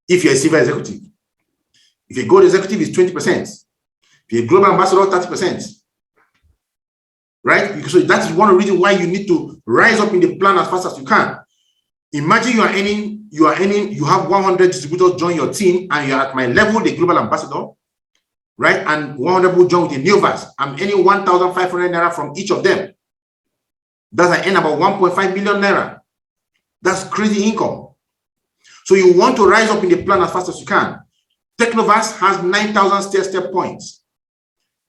If you're a silver executive. If you're a gold executive, it's 20%. If you're a global ambassador, 30%. Right? So that is one reason why you need to rise up in the plan as fast as you can. Imagine you have 100 distributors join your team and you're at my level, the global ambassador, right? And 100 people join with a new verse. I'm earning 1,500 Naira from each of them. That's I earn about 1.5 million Naira. That's crazy income. So you want to rise up in the plan as fast as you can. Technoverse has 9,000 stair-step points,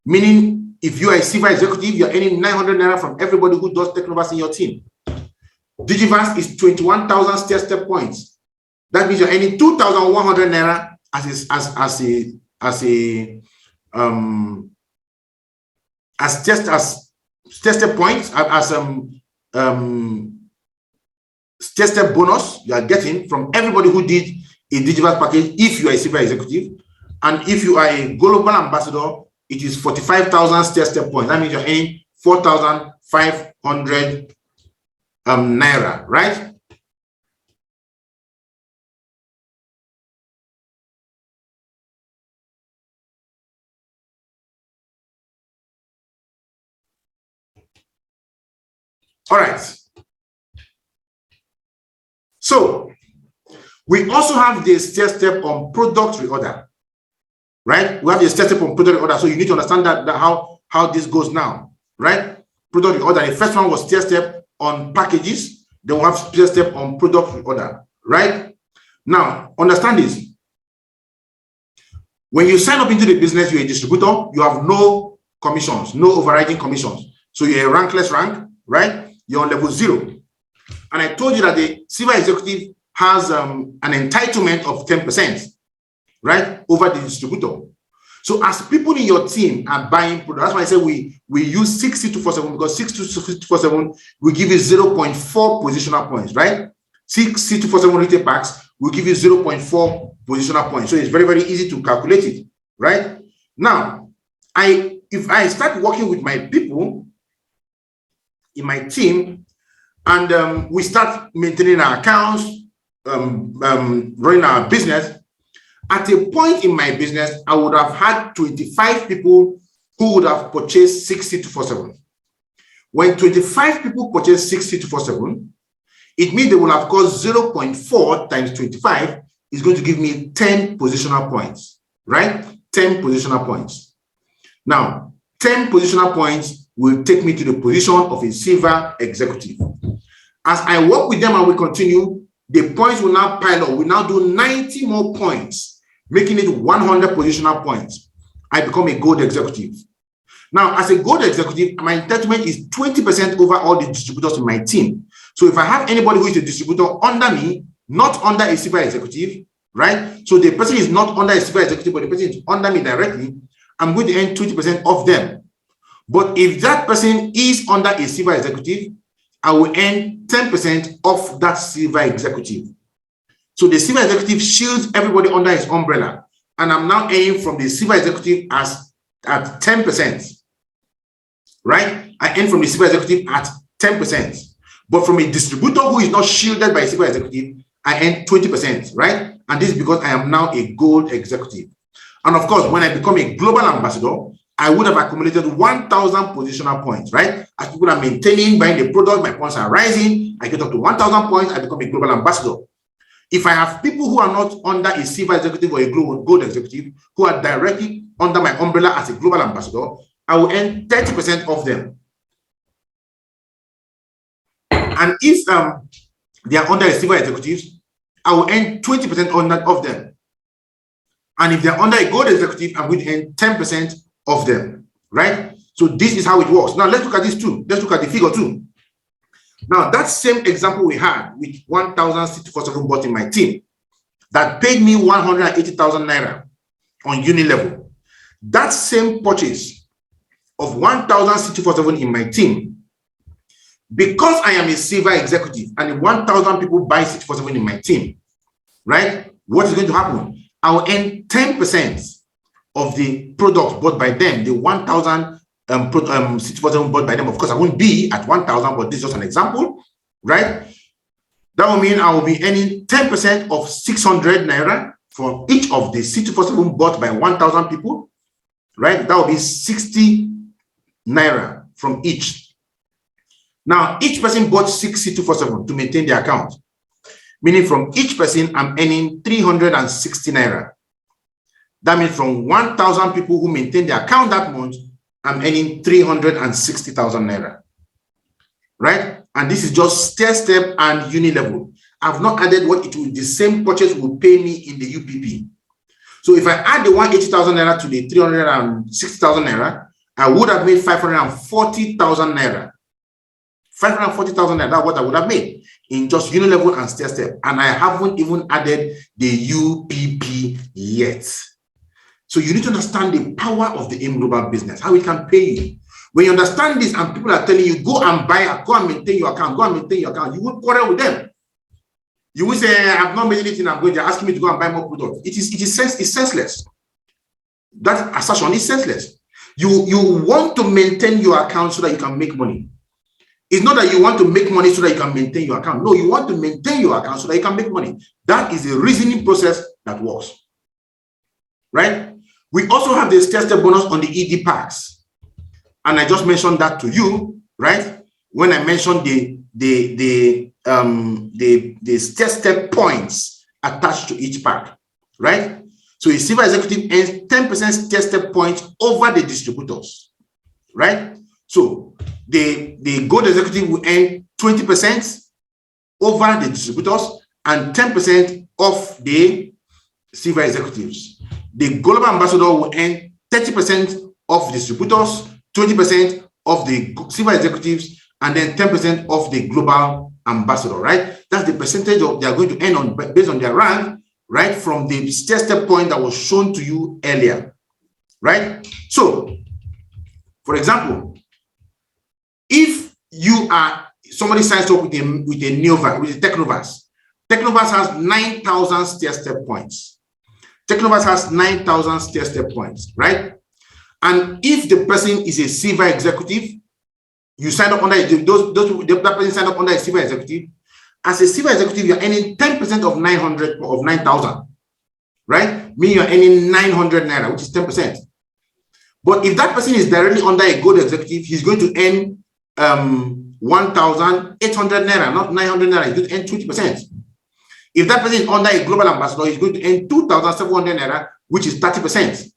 meaning if you are a silver executive, you're earning 900 Naira from everybody who does Technoverse in your team. Digiverse is 21,000 stair-step points. That means you're earning 2,100 Naira as stair-step points, stair-step bonus you are getting from everybody who did a Digiverse package if you are a silver executive. And if you are a global ambassador, it is 45,000 stair-step points. That means you're earning 4,500 Naira, right? All right. So we also have the stair-step on product reorder, right? We have the stair-step on product reorder. So you need to understand that how this goes now, right? Product reorder. The first one was stair-step on packages. Then we have stair-step on product reorder, right? Now, understand this. When you sign up into the business, you're a distributor, you have no commissions, no overriding commissions. So you're a rankless rank, right? You're on level 0. And I told you that the silver executive has an entitlement of 10%, right, over the distributor. So as people in your team are buying products, that's why I say we use 6247, because 6247 will give you 0.4 positional points, right? 6247 retail packs will give you 0.4 positional points. So it's very, very easy to calculate it, right? Now, if I start working with my people in my team, and we start maintaining our accounts, running our business, at a point in my business, I would have had 25 people who would have purchased 6247. When 25 people purchase 6247, it means they will have cost 0.4 times 25 is going to give me 10 positional points, right? 10 positional points. Now, 10 positional points will take me to the position of a silver executive. As I work with them and we continue, the points will now pile up. We now do 90 more points, making it 100 positional points. I become a gold executive. Now, as a gold executive, my entitlement is 20% over all the distributors in my team. So if I have anybody who is a distributor under me, not under a silver executive, right? So the person is not under a silver executive, but the person is under me directly, I'm going to earn 20% of them. But if that person is under a silver executive, I will earn 10% of that silver executive. So the silver executive shields everybody under his umbrella, and I'm now earning from the silver executive at 10%, right? I earn from the silver executive at 10%. But from a distributor who is not shielded by a silver executive, I earn 20%, right? And this is because I am now a gold executive. And of course, when I become a global ambassador, I would have accumulated 1,000 positional points, right? As people are maintaining, buying the product, my points are rising. I get up to 1,000 points, I become a global ambassador. If I have people who are not under a silver executive or a gold executive, who are directly under my umbrella as a global ambassador, I will earn 30% of them. And if they are under a silver executive, I will earn 20% of them. And if they're under a gold executive, I'm going to earn 10% of them, right? So this is how it works. Now let's look at this too. Let's look at the figure too. Now that same example we had with 1,064 bots in my team that paid me 180,000 naira on uni level. That same purchase of 1,064 in my team, because I am a silver executive and 1,000 people buy 64 in my team, right? What is going to happen? I will earn 10% of the products bought by them, the 1,000 64 bought by them. Of course, I won't be at 1,000, but this is just an example, right? That will mean I will be earning 10% of 600 naira for each of the 64 bought by 1,000 people, right? That will be 60 naira from each. Now, each person bought 6,247 to maintain their account, meaning from each person, I'm earning 360 naira. That means from 1,000 people who maintain their account that month, I'm earning 360,000 naira, right? And this is just stair step and uni level. I've not added what it will, the same purchase will pay me in the UPP. So if I add the 180,000 naira to the 360,000 naira, I would have made 540,000 naira. 540,000 naira, that's what I would have made in just uni level and stair step. And I haven't even added the UPP yet. So you need to understand the power of the AIM Global business, how it can pay you. When you understand this and people are telling you, go and buy, go and maintain your account, go and maintain your account, you won't quarrel with them. You will say, I've not made anything, I'm going, they're asking me to go and buy more products. It's senseless. That assertion is senseless. You want to maintain your account so that you can make money. It's not that you want to make money so that you can maintain your account. No, you want to maintain your account so that you can make money. That is a reasoning process that works. Right? We also have the stair step bonus on the ED packs. And I just mentioned that to you, right? When I mentioned the stair step points attached to each pack, right? So a silver executive earns 10% stair step points over the distributors, right? So the gold executive will earn 20% over the distributors and 10% of the silver executives. The global ambassador will earn 30% of distributors, 20% of the silver executives, and then 10% of the global ambassador, right? That's the percentage of they are going to earn on based on their rank, right? From the stair step point that was shown to you earlier, right? So, for example, if you are somebody signs up with a Technovas, Technovas has 9,000 stair step points. Technovas has 9,000 stair step points, right? And if the person is a silver executive, you sign up under that person signed up under a silver executive. As a silver executive, you're earning 10% of 9,000, right? Meaning you're earning 900 naira, which is 10%. But if that person is directly under a gold executive, he's going to earn 1,800 naira, not 900 naira. He's going to earn 20%. If that person is under a global ambassador, he's going to earn 2,700 naira, which is 30%.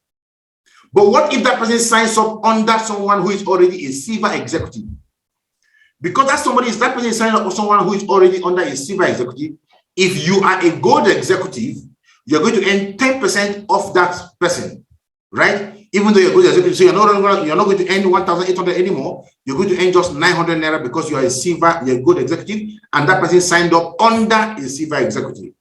But what if that person signs up under someone who is already a silver executive? Because that person is signing up for someone who is already under a silver executive. If you are a gold executive, you're going to earn 10% of that person. right? Even though you're good executive, so you're not going to earn 1,800 anymore. You're going to earn just 900 naira because you are a silver, you're a good executive, and that person signed up under a silver executive,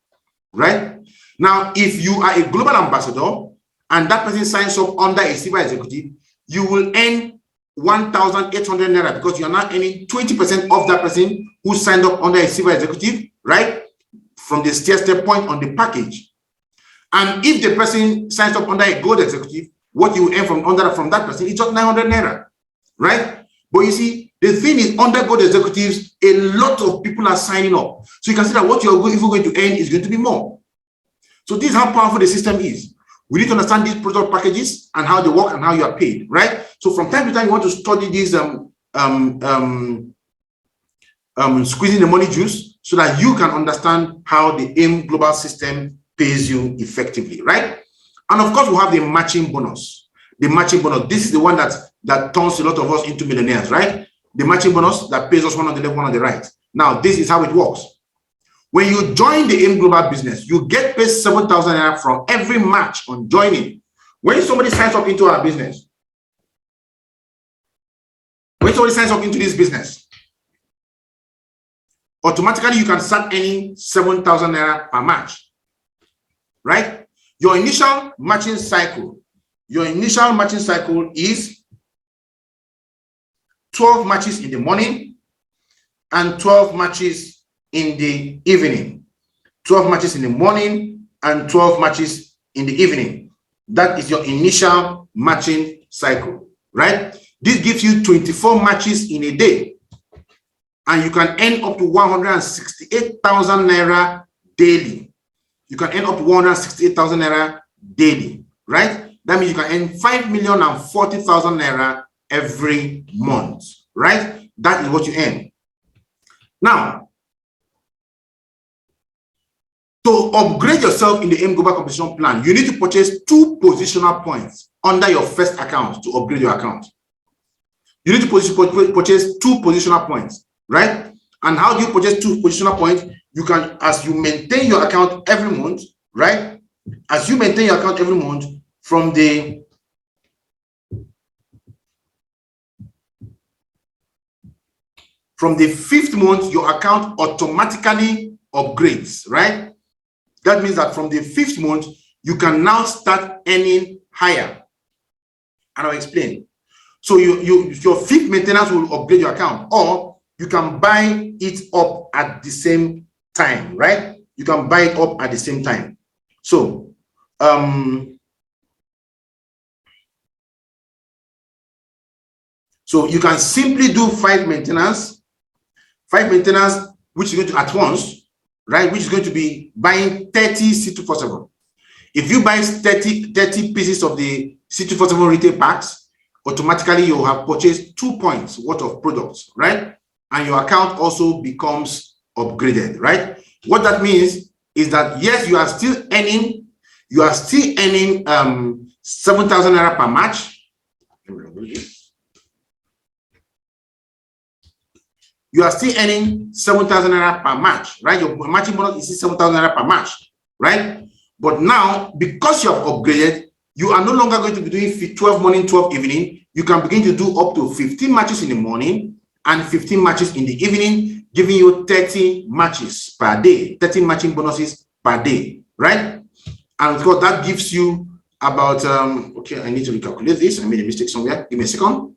right? Now, if you are a global ambassador and that person signs up under a silver executive, you will earn 1,800 naira because you are now earning 20% of that person who signed up under a silver executive, right? From the stair point on the package. And if the person signs up under a gold executive, what you earn from that person is just 900 naira, right? But you see, the thing is, under gold executives, a lot of people are signing up. So you can see that what you're going to earn is going to be more. So this is how powerful the system is. We need to understand these product packages and how they work and how you are paid, right? So from time to time, you want to study these squeezing the money juice so that you can understand how the AIM global system pays you effectively, right? And of course, we have the matching bonus. The matching bonus, this is the one that turns a lot of us into millionaires, right? The matching bonus that pays us one on the left, one on the right. Now, this is how it works. When you join the AIM global business, you get paid 7,000 naira from every match on joining. When somebody signs up into our business, when somebody signs up into this business, automatically you can start earning 7,000 naira per match, right? Your initial matching cycle is 12 matches in the morning and 12 matches in the evening. 12 matches in the morning and 12 matches in the evening. That is your initial matching cycle, right? This gives you 24 matches in a day. And you can earn up to 168,000 naira daily. You can earn up to 168,000 naira daily, right? That means you can earn 5,040,000 naira every month, right? That is what you earn. Now, to upgrade yourself in the AIM Global Compensation Plan, you need to purchase 2 positional points under your first account to upgrade your account. You need to purchase 2 positional points, right? And how do you purchase 2 positional points? You can, as you maintain your account every month, right? As you maintain your account every month, from the from the 5th month, your account automatically upgrades, right? That means that from the 5th month, you can now start earning higher. And I'll explain. So your 5th maintenance will upgrade your account, or you can buy it up at the same time, right? You can buy it up at the same time. So so you can simply do 5 maintenance, which is going to at once, right? Which is going to be buying 30 C247. If you buy 30 pieces of the C247 retail packs, automatically you have purchased 2 points worth of products, right? And your account also becomes upgraded, right? What that means is that yes, you are still earning 7,000 naira per match. You are still earning 7,000 naira per match, right? Your matching bonus is 7,000 naira per match, right? But now, because you have upgraded, you are no longer going to be doing 12 morning, 12 evening. You can begin to do up to 15 matches in the morning and 15 matches in the evening, giving you 30 matches per day, 30 matching bonuses per day, right? And of course, that gives you about, okay, I need to recalculate this. I made a mistake somewhere. Give me a second.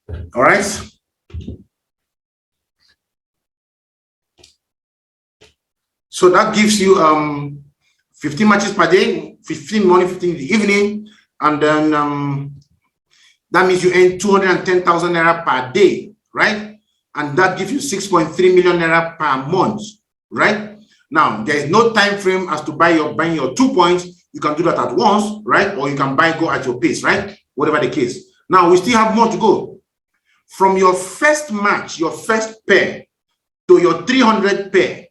All right. So that gives you 15 matches per day, 15 morning, 15 in the evening, and then that means you earn 210,000 naira per day, right? And that gives you 6.3 million naira per month, right? Now there is no time frame as to buying your 2 points. You can do that at once, right? Or you can go at your pace, right? Whatever the case. Now we still have more to go. From your first match, your first pair, to your 300 pair,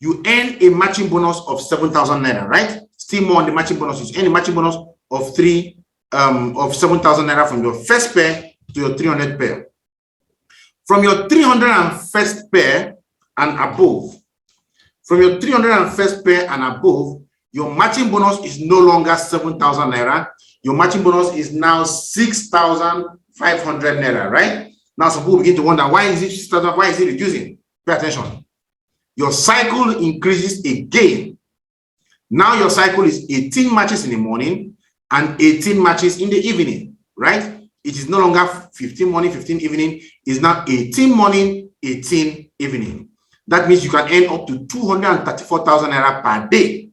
you earn a matching bonus of 7,000 naira, right? Still more on the matching bonus. You earn a matching bonus of 7,000 naira from your first pair to your 300 pair. From your 301st pair and above, your matching bonus is no longer 7,000 naira. Your matching bonus is now 6,500 naira, right? Now some people begin to wonder, why is it 6,000? Why is it reducing? Pay attention. Your cycle increases again. Now your cycle is 18 matches in the morning and 18 matches in the evening, right? It is no longer 15 morning, 15 evening. It's now 18 morning, 18 evening. That means you can earn up to 234,000 naira per day,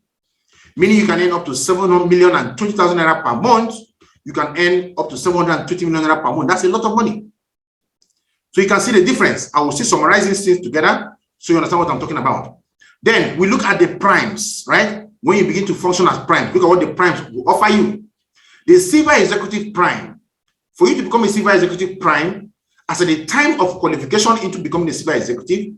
meaning you can earn up to 7,020,000 naira per month. You can earn up to 720 million naira per month. That's a lot of money. So you can see the difference. I will still summarize these things together so you understand what I'm talking about. Then we look at the primes, right? When you begin to function as prime, look at what the primes will offer you. The silver executive prime. For you to become a silver executive prime, as at the time of qualification into becoming a silver executive,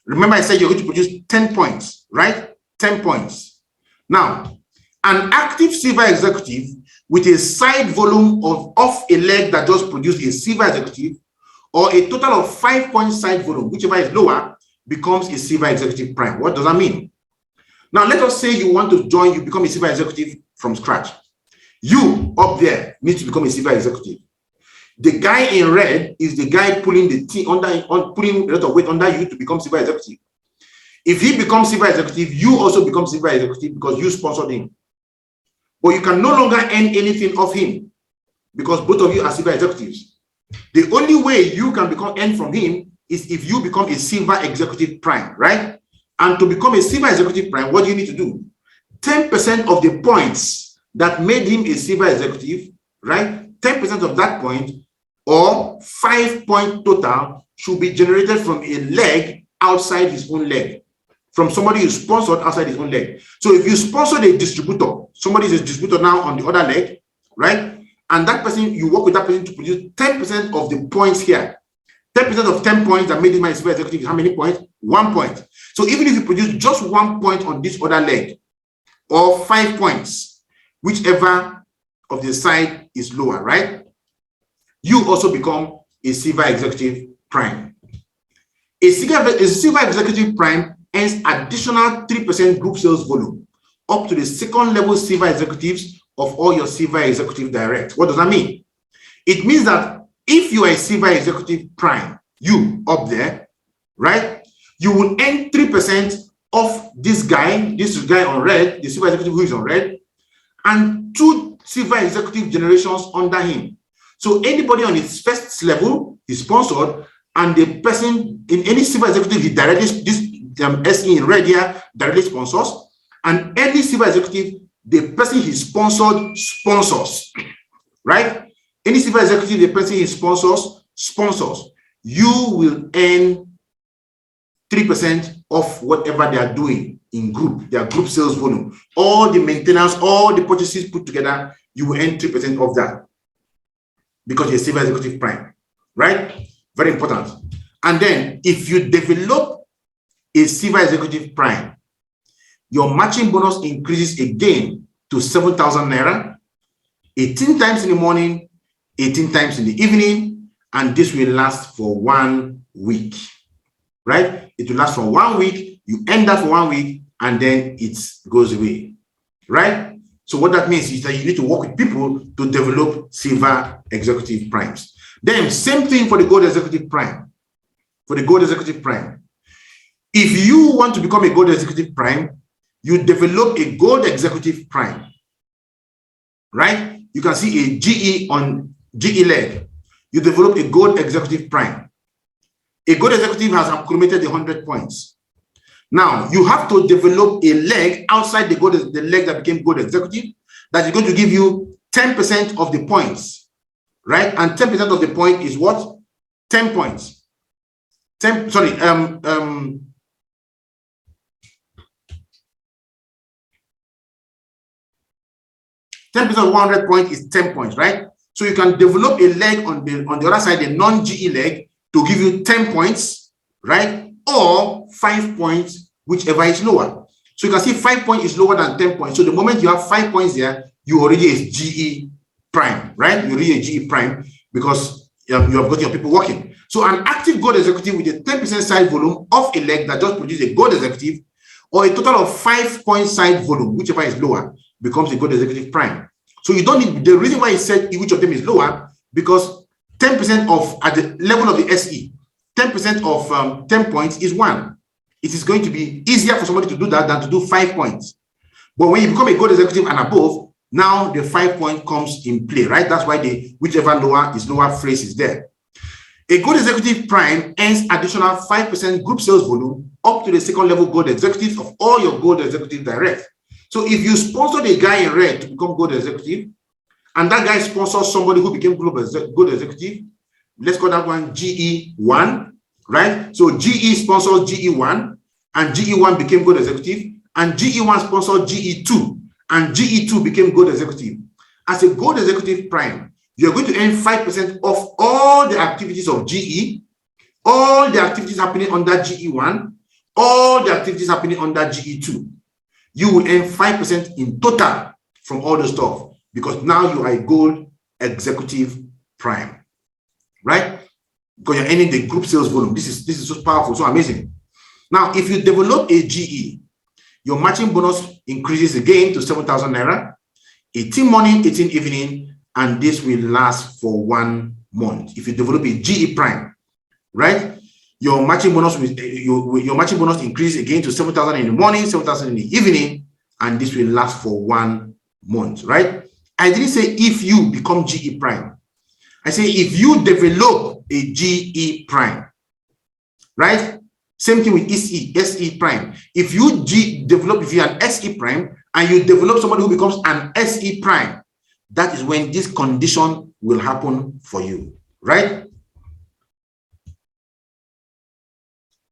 remember I said you're going to produce 10 points, right? 10 points. Now, an active silver executive with a side volume of a leg that just produced a silver executive, or a total of 5 point side volume, whichever is lower, becomes a silver executive prime. What does that mean? Now, let us say you want to join, you become a silver executive from scratch. You up there need to become a silver executive. The guy in red is the guy pulling the team pulling a lot of weight under you to become silver executive. If he becomes silver executive, you also become silver executive because you sponsored him. But you can no longer earn anything off him because both of you are silver executives. The only way you can earn from him is if you become a silver executive prime, right? And to become a silver executive prime, what do you need to do? 10% of the points that made him a silver executive, right? 10% of that point, or 5 point total, should be generated from a leg outside his own leg, from somebody who sponsored outside his own leg. So if you sponsored a distributor, somebody is a distributor now on the other leg, right? And that person, you work with that person to produce 10% of the points here. 10% of 10 points that made him a silver executive is how many points? 1 point. So even if you produce just 1 point on this other leg, or 5 points, whichever of the side is lower, right? You also become a silver executive prime. A silver executive prime earns additional 3% group sales volume up to the second level silver executives of all your silver executive direct. What does that mean? It means that if you are a silver executive prime, you up there, right, you will earn 3% of this guy on red, the silver executive who is on red, and 2 silver executive generations under him. So anybody on his first level is sponsored, and the person in any silver executive he directly, this SE in red here directly sponsors, and any silver executive, the person he sponsored sponsors, right? Any silver executive, the person he sponsors, you will earn 3% of whatever they are doing in group, their group sales volume. All the maintenance, all the purchases put together, you will earn 3% of that because you're a silver executive prime, right? Very important. And then if you develop a silver executive prime, your matching bonus increases again to 7,000 naira, 18 times in the morning, 18 times in the evening, and this will last for 1 week, right? It will last for 1 week, you end that for 1 week, and then it goes away, right? So what that means is that you need to work with people to develop silver executive primes. Then same thing for the gold executive prime. For the gold executive prime, if you want to become a gold executive prime, you develop a gold executive prime, right? You can see a GE on GE leg. you develop a gold executive prime. A gold executive has accumulated 100 points. Now, you have to develop a leg outside the leg that became gold executive that is going to give you 10% of the points, right? And 10% of the point is what? 10 points. 10, sorry, 10% of 100 points is 10 points, right? So you can develop a leg on the other side, a non-GE leg, to give you 10 points, right? Or 5 points, whichever is lower. So you can see 5 points is lower than 10 points. So the moment you have 5 points there, you already is GE prime, right? You already a GE prime because you have got your people working. So an active gold executive with a 10% side volume of a leg that just produces a gold executive, or a total of 5 point side volume, whichever is lower, becomes a gold executive prime. So you don't need, the reason why he said which of them is lower, because 10% of, at the level of the SE, 10% of 10 points is 1. It is going to be easier for somebody to do that than to do 5 points. But when you become a gold executive and above, now the 5 point comes in play, right? That's why the whichever lower is lower phrase is there. A gold executive prime earns additional 5% group sales volume up to the second level gold executives of all your gold executive direct. So if you sponsor the guy in red to become gold executive, and that guy sponsors somebody who became gold executive, let's call that one GE1, right? So GE sponsors GE1, and GE1 became gold executive, and GE1 sponsored GE2, and GE2 became gold executive. As a gold executive prime, you're going to earn 5% of all the activities of GE, all the activities happening under GE1, all the activities happening under GE2. You will earn 5% in total from all the stuff, because now you are a gold executive prime, right? Because you're earning the group sales volume. This is so powerful, so amazing. Now, if you develop a GE, your matching bonus increases again to 7,000 naira, 18 morning, 18 evening, and this will last for 1 month. If you develop a GE prime, right? Your matching bonus your matching bonus increases again to 7,000 in the morning, 7,000 in the evening, and this will last for 1 month, right? I didn't say if you become GE prime. I say if you develop a GE prime, right? Same thing with SE prime. If you develop, if you're an SE prime and you develop somebody who becomes an SE prime, that is when this condition will happen for you, right?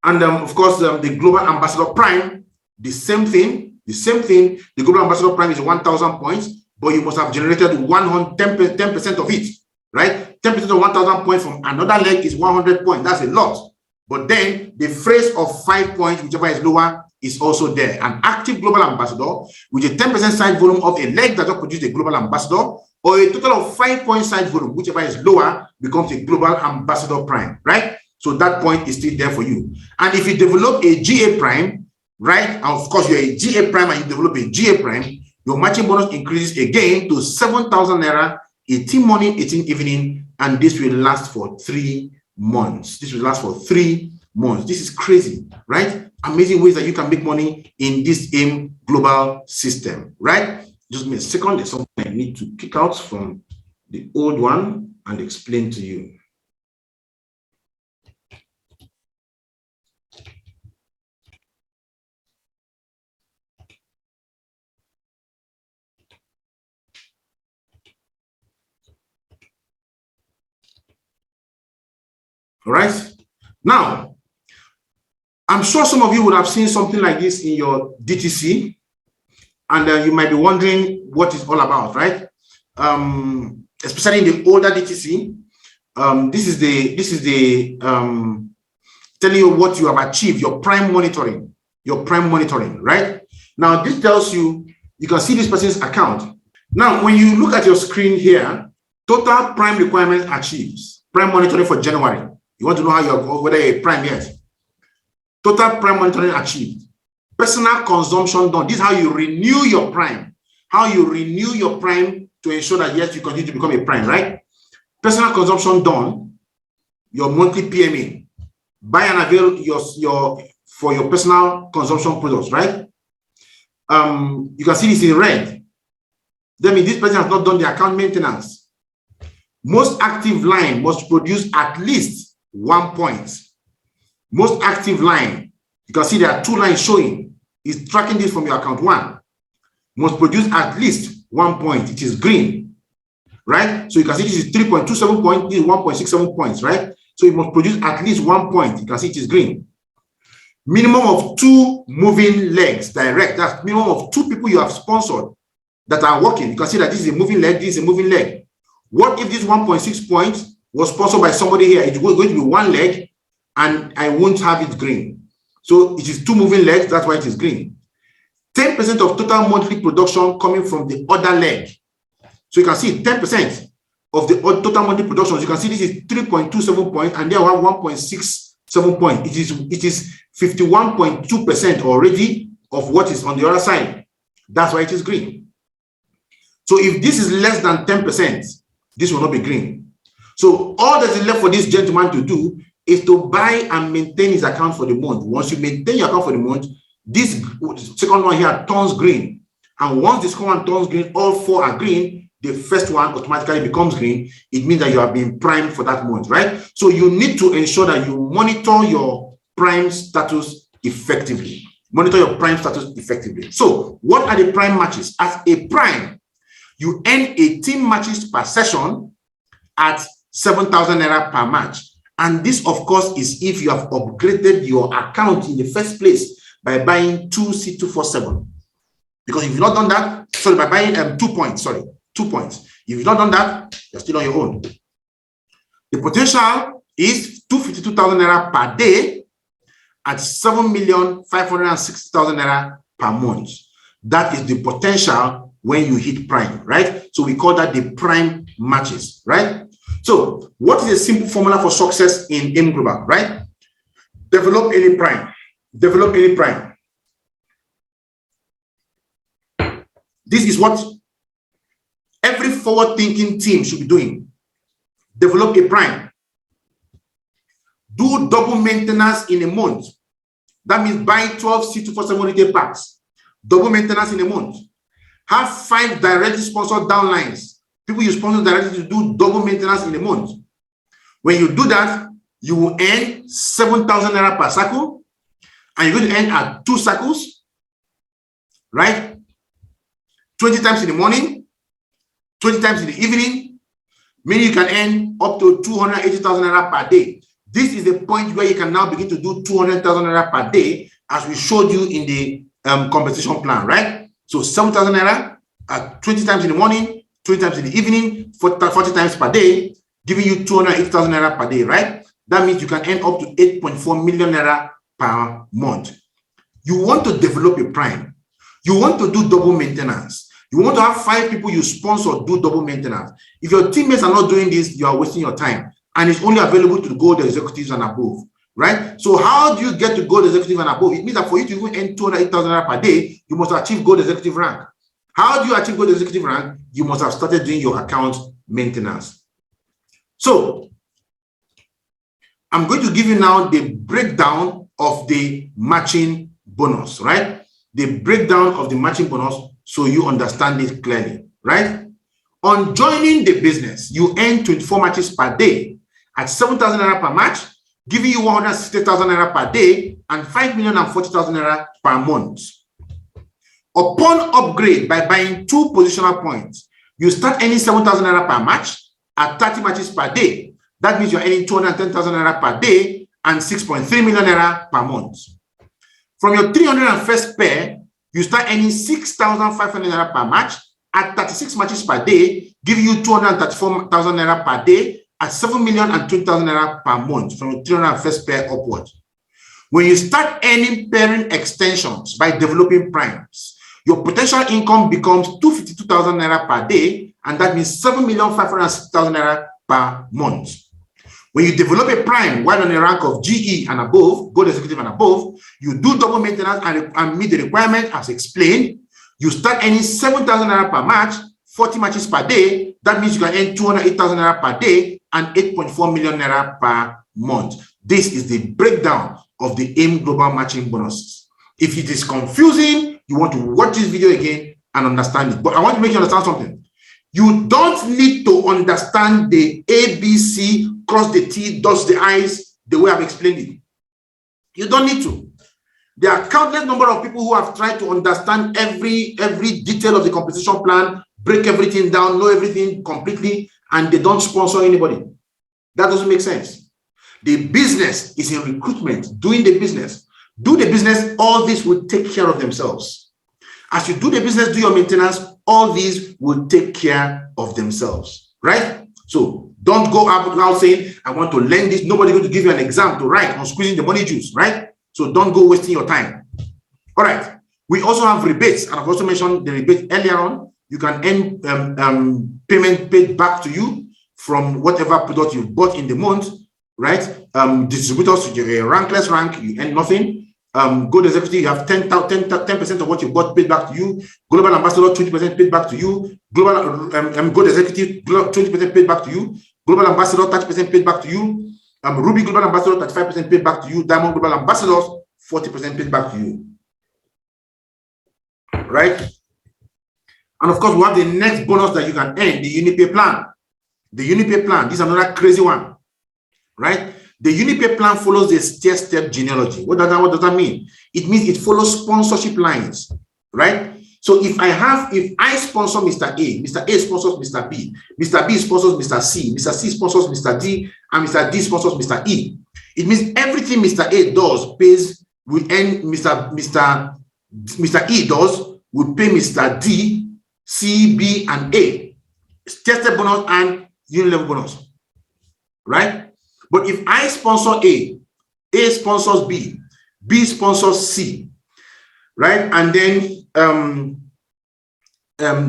And of course, the global ambassador prime, the same thing. The global ambassador prime is 1,000 points, but you must have generated 10% of it, right? 10% of 1,000 points from another leg is 100 points. That's a lot. But then the phrase of 5 points, whichever is lower, is also there. An active global ambassador with a 10% side volume of a leg that just produced a global ambassador, or a total of 5 point side volume, whichever is lower, becomes a global ambassador prime, right? So that point is still there for you. And if you develop a GA prime, right? And of course, you're a GA prime and you develop a GA prime, your matching bonus increases again to 7,000 naira, 18 morning, 18 evening, and this will last for 3 months. This will last for 3 months. This is crazy, right? Amazing ways that you can make money in this AIM global system, right? Just give me a second. There's something I need to kick out from the old one and explain to you. All right. Now, I'm sure some of you would have seen something like this in your DTC, and you might be wondering what it's all about, right? Especially in the older DTC, this is the telling you what you have achieved, your prime monitoring, right? Now, this tells you, you can see this person's account. Now, when you look at your screen here, total prime requirements achieved, prime monitoring for January. You want to know how you're, whether you're a prime yet. Total prime monitoring achieved. Personal consumption done. This is how you renew your prime. How you renew your prime to ensure that, yes, you continue to become a prime, right? Personal consumption done. Your monthly PMA. Buy and avail for your personal consumption products, right? You can see this in red. That means this person has not done the account maintenance. most active line must produce at least 1 point. Most active line, you can see there are 2 lines showing, is tracking this from your account 1, must produce at least 1 point. It is green, right? So you can see this is 3.27 points, this is 1.67 points, right? So it must produce at least 1 point. You can see it is green. Minimum of 2 moving legs, direct. That's minimum of 2 people you have sponsored that are working. You can see that this is a moving leg, this is a moving leg. What if this 1.6 points was sponsored by somebody here? It's going to be 1 leg and I won't have it green. So it is 2 moving legs, that's why it is green. 10% of total monthly production coming from the other leg. So you can see 10% of the total monthly production. You can see this is 3.27 points and there we have 1.67 points. It is 51.2% already of what is on the other side. That's why it is green. So if this is less than 10%, this will not be green. So all that is left for this gentleman to do is to buy and maintain his account for the month. Once you maintain your account for the month, this second one here turns green. And once this second one turns green, all 4 are green, the first one automatically becomes green. It means that you are being primed for that month, right? So you need to ensure that you monitor your prime status effectively. Monitor your prime status effectively. So what are the prime matches? As a prime, you earn 18 matches per session at 7,000 naira per match. And this, of course, is if you have upgraded your account in the first place by buying 2 C247. Because if you've not done that, sorry, by buying 2 points, sorry, 2 points. If you've not done that, you're still on your own. The potential is 252,000 naira per day at 7,560,000 naira per month. That is the potential when you hit prime, right? So we call that the prime matches, right? So what is a simple formula for success in AIM Global, right? Develop any prime. Develop any prime. This is what every forward-thinking team should be doing. Develop a prime. Do double maintenance in a month. That means buy 12 C247 retail packs. Double maintenance in a month. Have 5 directly sponsored downlines. People you sponsor directly to do double maintenance in a month. When you do that, you will earn 7,000 naira per cycle, and you're going to earn at 2 cycles, right? 20 times in the morning, 20 times in the evening, meaning you can earn up to 280,000 naira per day. This is the point where you can now begin to do 200,000 naira per day, as we showed you in the compensation plan, right? So 7,000 naira at 20 times in the morning, 20 times in the evening, 40 times per day, giving you 280,000 naira per day, right? That means you can earn up to 8.4 million naira per month. You want to develop a prime. You want to do double maintenance. You want to have 5 people you sponsor do double maintenance. If your teammates are not doing this, you are wasting your time. And it's only available to gold executives and above, right? So how do you get to gold executive and above? It means that for you to even earn 208,000 naira per day, you must achieve gold executive rank. How do you achieve gold executive rank? You must have started doing your account maintenance. So I'm going to give you now the breakdown of the matching bonus, right? The breakdown of the matching bonus so you understand it clearly, right? On joining the business, you earn 24 matches per day at 7,000 naira per match, giving you 160,000 naira per day and 5,040,000 naira per month. Upon upgrade by buying 2 positional points, you start earning 7,000 naira per match at 30 matches per day. That means you're earning 210,000 naira per day and 6.3 million naira per month. From your 301st pair, you start earning 6,500 naira per match at 36 matches per day, giving you 234,000 naira per day at 7,020,000 naira per month from your 301st pair upward. When you start earning pairing extensions by developing primes, your potential income becomes 252,000 naira per day, and that means 7,560,000 naira per month. When you develop a prime while on a rank of GE and above, gold executive and above, you do double maintenance and meet the requirement as explained. You start earning 7,000 naira per match, 40 matches per day. That means you can earn 208,000 naira per day and 8.4 million naira per month. This is the breakdown of the AIM Global Matching Bonuses. If it is confusing, you want to watch this video again and understand it. But I want to make you understand something. You don't need to understand the ABC, cross the T, dot the I's, the way I've explained it. You don't need to. There are countless number of people who have tried to understand every detail of the compensation plan, break everything down, know everything completely, and they don't sponsor anybody. That doesn't make sense. The business is in recruitment, doing the business. Do the business, all this will take care of themselves. As you do the business, do your maintenance, all these will take care of themselves, right? So don't go out saying, I want to learn this. Nobody's going to give you an exam to write on squeezing the money juice, right? So don't go wasting your time. All right. We also have rebates, and I've also mentioned the rebate earlier on. You can earn payment paid back to you from whatever product you bought in the month, right? Distributors, rankless rank, you earn nothing. Gold executive, you have 10% of what you bought paid back to you. Global ambassador, 20% paid back to you. Global gold executive, 20% paid back to you. Global ambassador, 30% paid back to you. Ruby global ambassador, 35% paid back to you. Diamond global ambassadors, 40% paid back to you. Right? And of course, we have the next bonus that you can earn, the Uni-pay plan. The Uni-pay plan, this is another crazy one. Right? The Uni-pay plan follows the stair-step genealogy. What does that mean? It means it follows sponsorship lines, right? So if I sponsor Mr. A, Mr. A sponsors Mr. B, Mr. B sponsors Mr. C, Mr. C sponsors Mr. D, and Mr. D sponsors Mr. E. It means everything Mr. A does pays will end Mr. E does will pay Mr. D, C, B, and A. Stair-step bonus and uni-level bonus, right? But if I sponsor A sponsors B, B sponsors C, right? And then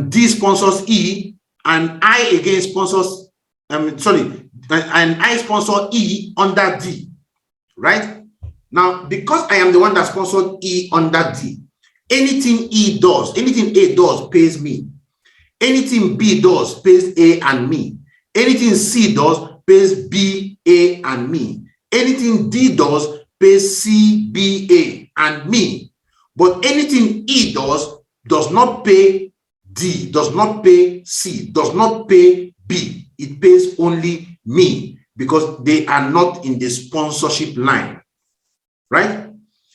D sponsors E, and I again sponsors, and I sponsor E under D, right? Now, because I am the one that sponsored E under D, anything E does, anything A does pays me. Anything B does pays A and me. Anything C does pays B, A, and me. Anything D does pays C, B, A, and me. But anything E does not pay D, does not pay C, does not pay B. It pays only me because they are not in the sponsorship line, right?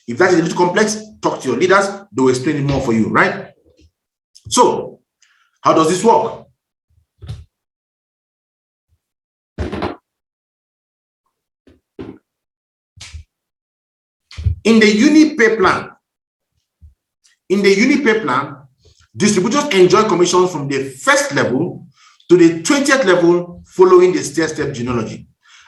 If that is a little complex, talk to your leaders. They will explain it more for you, right? So, how does this work? In the Uni-pay plan, distributors enjoy commissions from the first level to the 20th level following the stair-step genealogy.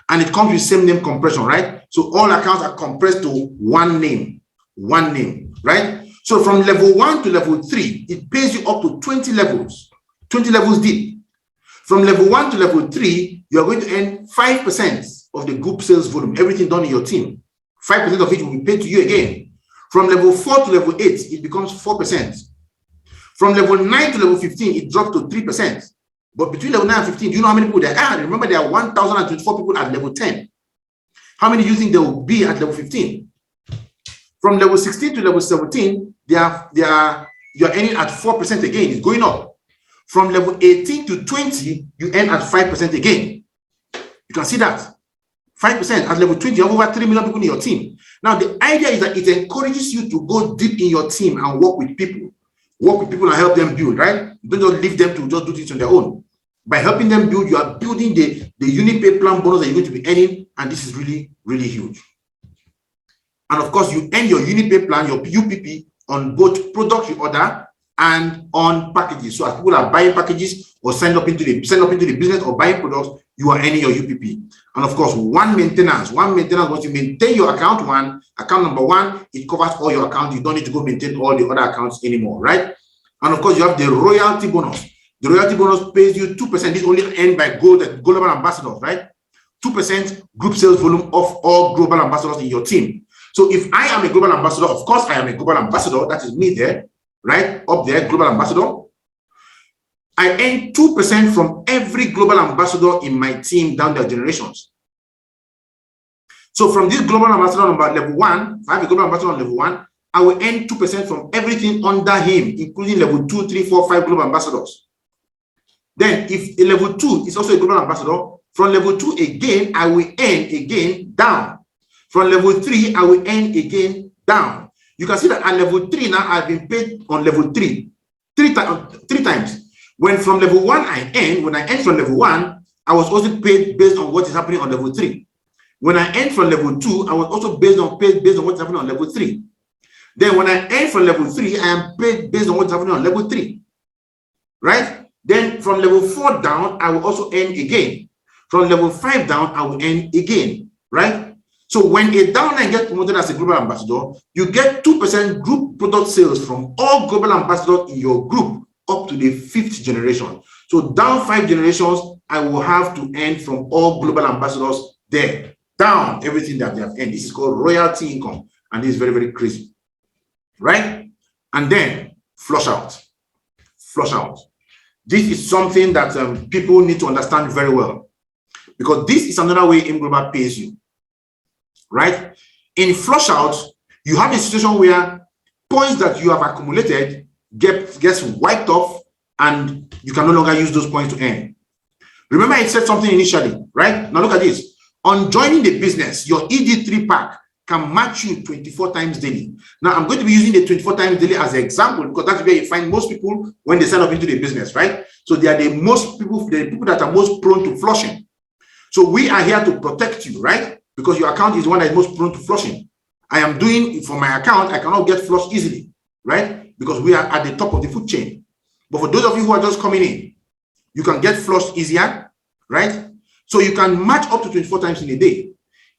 And it comes with same name compression, right? So all accounts are compressed to one name, right? So from level 1 to level 3, it pays you up to 20 levels deep. From level 1 to level 3, you are going to earn 5% of the group sales volume, everything done in your team. 5% of it will be paid to you again. From level 4 to level 8, it becomes 4%. From level 9 to level 15, it drops to 3%. But between level 9 and 15, do you know how many people there are? Remember, there are 1,024 people at level 10. How many do you think there will be at level 15? From level 16 to level 17, you're earning at 4% again. It's going up. From level 18 to 20, you earn at 5% again. You can see that. 5% at level 20, you have over 3 million people in your team. Now, the idea is that it encourages you to go deep in your team and work with people. Work with people and help them build, right? You don't just leave them to just do things on their own. By helping them build, you are building the Uni-pay plan bonus that you're going to be earning, and this is really, really huge. And of course, you earn your Uni-pay plan, your UPP, on both products you order and on packages. So as people are buying packages or sign up into the business or buying products, you are earning your UPP. And of course, one maintenance, once you maintain your account number one, it covers all your accounts. You don't need to go maintain all the other accounts anymore, right? And of course, you have the royalty bonus. The royalty bonus pays you 2%. This is only earned by global ambassadors, right? 2% group sales volume of all global ambassadors in your team. So if I am a global ambassador, of course I am a global ambassador. That is me there, right? Up there, global ambassador. I earn 2% from every global ambassador in my team down their generations. So from this global ambassador number level 1, if I have a global ambassador on level 1, I will earn 2% from everything under him, including level 2, 3, 4, 5 global ambassadors. Then if a level 2 is also a global ambassador, from level 2 again, I will earn again down. From level 3, I will earn again down. You can see that at level 3 now, I've been paid on level 3 three times. When from level 1 I earn, when I earn from level 1, I was also paid based on what is happening on level 3. When I earn from level 2, I was also paid based on what's happening on level 3. Then when I earn from level 3, I am paid based on what's happening on level 3. Right? Then from level 4 down, I will also earn again. From level 5 down, I will earn again. Right? So when a downline gets promoted as a global ambassador, you get 2% group product sales from all global ambassadors in your group up to the 5th generation. So down 5 generations, I will have to earn from all global ambassadors there. Down everything that they have earned. This is called royalty income. And this is very, very crazy. Right? And then flush out. Flush out. This is something that people need to understand very well. Because this is another way ImGlobal pays you. Right? In flush out, you have a situation where points that you have accumulated gets wiped off and you can no longer use those points to earn. Remember, I said something initially, right? Now look at this. On joining the business, your ED3 pack can match you 24 times daily. Now, I'm going to be using the 24 times daily as an example because that's where you find most people when they sign up into the business, right? So they are the people that are most prone to flushing. So we are here to protect you, right? Because your account is the one that is most prone to flushing. I am doing it for my account. I cannot get flushed easily, right? Because we are at the top of the food chain. But for those of you who are just coming in, you can get flushed easier, right? So you can match up to 24 times in a day.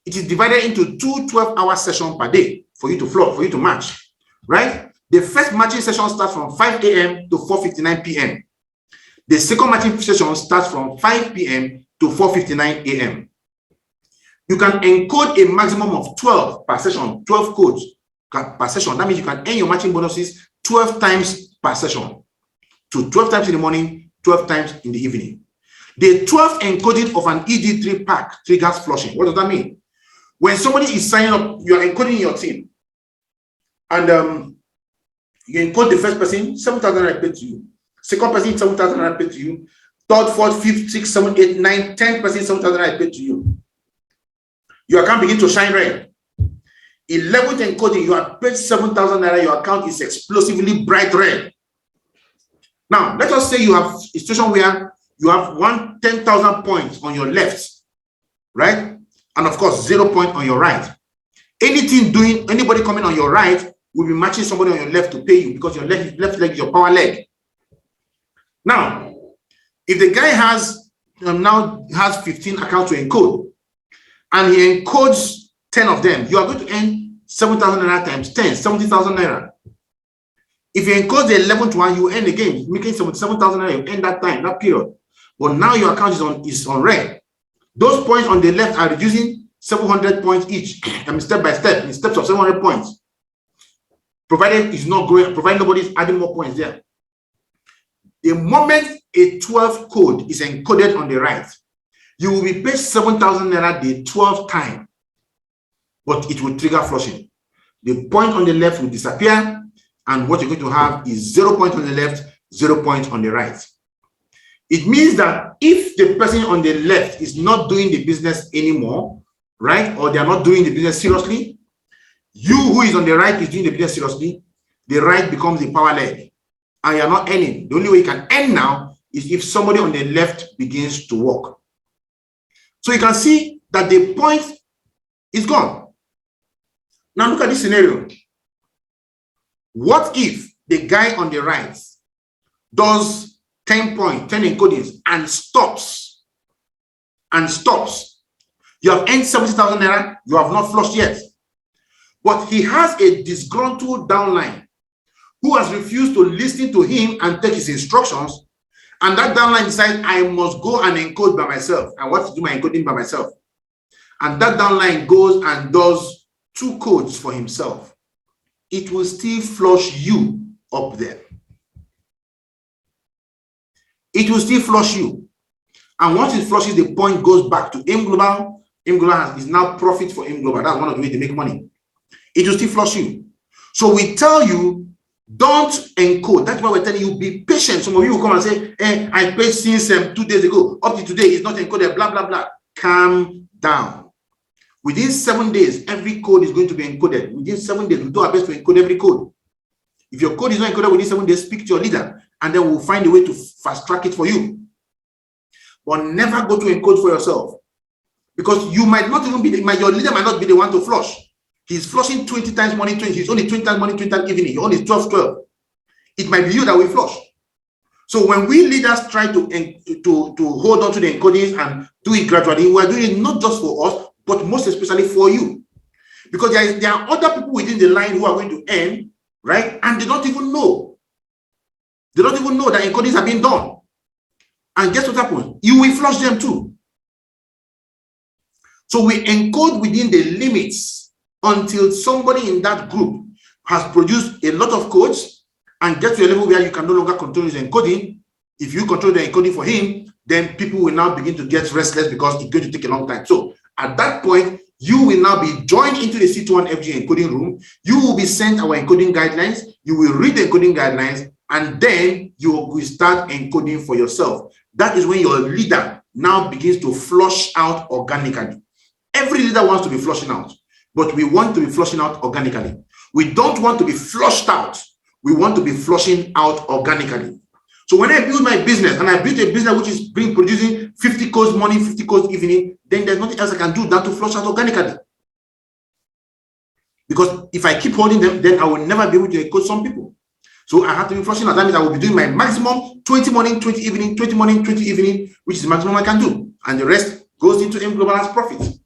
It is divided into 2 12-hour sessions per day for you to flush, for you to match, right? The first matching session starts from 5 a.m. to 4:59 p.m. The second matching session starts from 5 p.m. to 4:59 a.m. You can encode a maximum of 12 per session, 12 codes per session. That means you can earn your matching bonuses 12 times per session. So 12 times in the morning, 12 times in the evening. The 12th encoding of an ED3 pack triggers flushing. What does that mean? When somebody is signing up, you are encoding your team. And you encode the first person, 7,000 I paid to you. Second person, 7,000 I paid to you. Third, fourth, fifth, sixth, seventh, eighth, ninth, 10th person, 7,000 I paid to you. Your account begins to shine red. 11th encoding, you are paid 7,000 naira, your account is explosively bright red. Now, let us say you have a situation where you have 10,000 points on your left, right? And of course, 0 point on your right. Anybody coming on your right will be matching somebody on your left to pay you because your left leg is your power leg. Now, if the guy now has 15 accounts to encode, and he encodes 10 of them, you are going to earn 7,000 naira times 10, 70,000 naira. If you encode the 11th one, you earn again, making 77,000 naira, you earn that period. But now your account is on red. Those points on the left are reducing 700 points each, step by step, in steps of 700 points. Provided it's not growing, provided nobody's adding more points there. The moment a 12 code is encoded on the right, you will be paid 7,000 naira the 12th time, but it will trigger flushing. The point on the left will disappear, and what you're going to have is 0 point on the left, 0 point on the right. It means that if the person on the left is not doing the business anymore, right, or they are not doing the business seriously, you who is on the right is doing the business seriously, the right becomes the power leg, and you are not earning. The only way you can earn now is if somebody on the left begins to work. So you can see that the point is gone. Now look at this scenario. What if the guy on the right does 10 points, 10 encodings, and stops? You have earned 70,000 naira, you have not flushed yet. But he has a disgruntled downline who has refused to listen to him and take his instructions. And that downline decides, I must go and encode by myself. I want to do my encoding by myself. And that downline goes and does 2 codes for himself. It will still flush you up there. It will still flush you. And once it flushes, the point goes back to ImGlobal. ImGlobal is now profit for ImGlobal. That's one of the ways to make money. It will still flush you. So we tell you Don't encode. That's why we're telling you, be patient. Some of you will come and say, I paid since 2 days ago. Up to today, it's not encoded, blah, blah, blah. Calm down. Within 7 days, every code is going to be encoded. Within 7 days, we do our best to encode every code. If your code is not encoded within 7 days, speak to your leader, and then we'll find a way to fast track it for you. But never go to encode for yourself, because you might not even be your leader might not be the one to flush. He's flushing 20 times morning, 20. He's only 20 times morning, 20 times evening. He only 12. It might be you that will flush. So when we leaders try to hold on to the encodings and do it gradually, we're doing it not just for us, but most especially for you. Because there are other people within the line who are going to earn, right? And they don't even know. They don't even know that encodings are being done. And guess what happens? You will flush them too. So we encode within the limits until somebody in that group has produced a lot of codes and get to a level where you can no longer control his encoding. If you control the encoding for him, then people will now begin to get restless because it's going to take a long time. So at that point, you will now be joined into the C21FG encoding room. You will be sent our encoding guidelines. You will read the encoding guidelines, and then you will start encoding for yourself. That is when your leader now begins to flush out organically. Every leader wants to be flushing out, but we want to be flushing out organically. We don't want to be flushed out. We want to be flushing out organically. So when I build my business, and I build a business which is producing 50 codes morning, 50 codes evening, then there's nothing else I can do than to flush out organically. Because if I keep holding them, then I will never be able to encode some people. So I have to be flushing out. That means I will be doing my maximum 20 morning, 20 evening, 20 morning, 20 evening, which is the maximum I can do. And the rest goes into M Global as profit.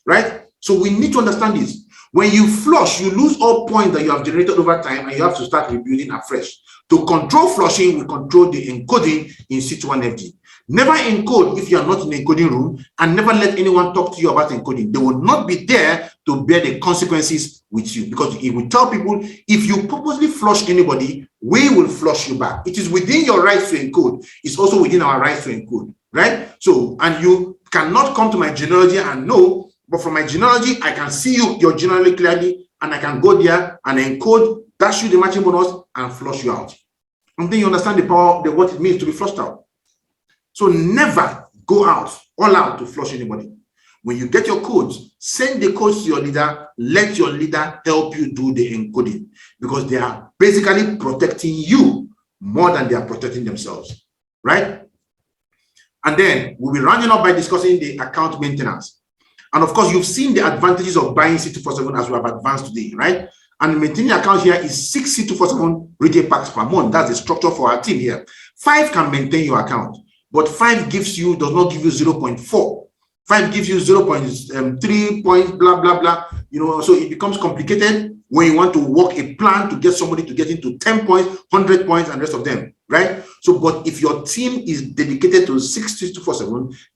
Right? So we need to understand this. When you flush, you lose all points that you have generated over time, and you have to start rebuilding afresh. To control flushing, we control the encoding in C21FG. Never encode if you are not in the encoding room, and never let anyone talk to you about encoding. They will not be there to bear the consequences with you, because if we tell people, if you purposely flush anybody, we will flush you back. It is within your rights to encode. It's also within our rights to encode, right? So, and you cannot come to my genealogy and know, but from my genealogy, I can see your genealogy clearly, and I can go there and encode, dash you the matching bonus, and flush you out. And then you understand the power of what it means to be flushed out. So never go out, all out to flush anybody. When you get your codes, send the codes to your leader. Let your leader help you do the encoding, because they are basically protecting you more than they are protecting themselves, right? And then we'll be rounding up by discussing the account maintenance. And of course, you've seen the advantages of buying C247 as we have advanced today, right? And maintaining account here is 6 C247 retail packs per month. That's the structure for our team here. 5 can maintain your account, but 5 does not give you 0.4. 5 gives you 0.3 points, blah, blah, blah. You know, so it becomes complicated when you want to work a plan to get somebody to get into 10 points, 100 points, and the rest of them, right? So, but if your team is dedicated to 6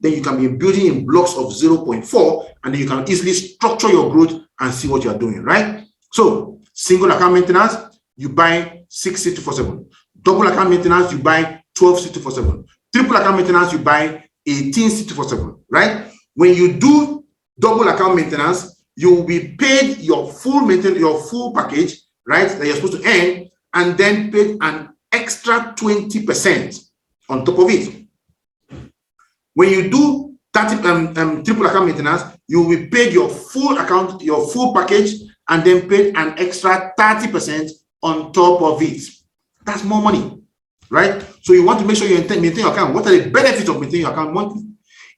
then you can be building in blocks of 0.4, and then you can easily structure your growth and see what you're doing, right? So, single account maintenance, you buy 6 C247. Double account maintenance, you buy 12 C247. Triple account maintenance, you buy 18 C247, right? When you do double account maintenance, you will be paid your full package, right, that you're supposed to earn, and then paid an extra 20% on top of it. When you do triple account maintenance, you will be paid your full package, and then paid an extra 30% on top of it. That's more money, right? So you want to make sure you maintain your account. What are the benefits of maintaining your account monthly?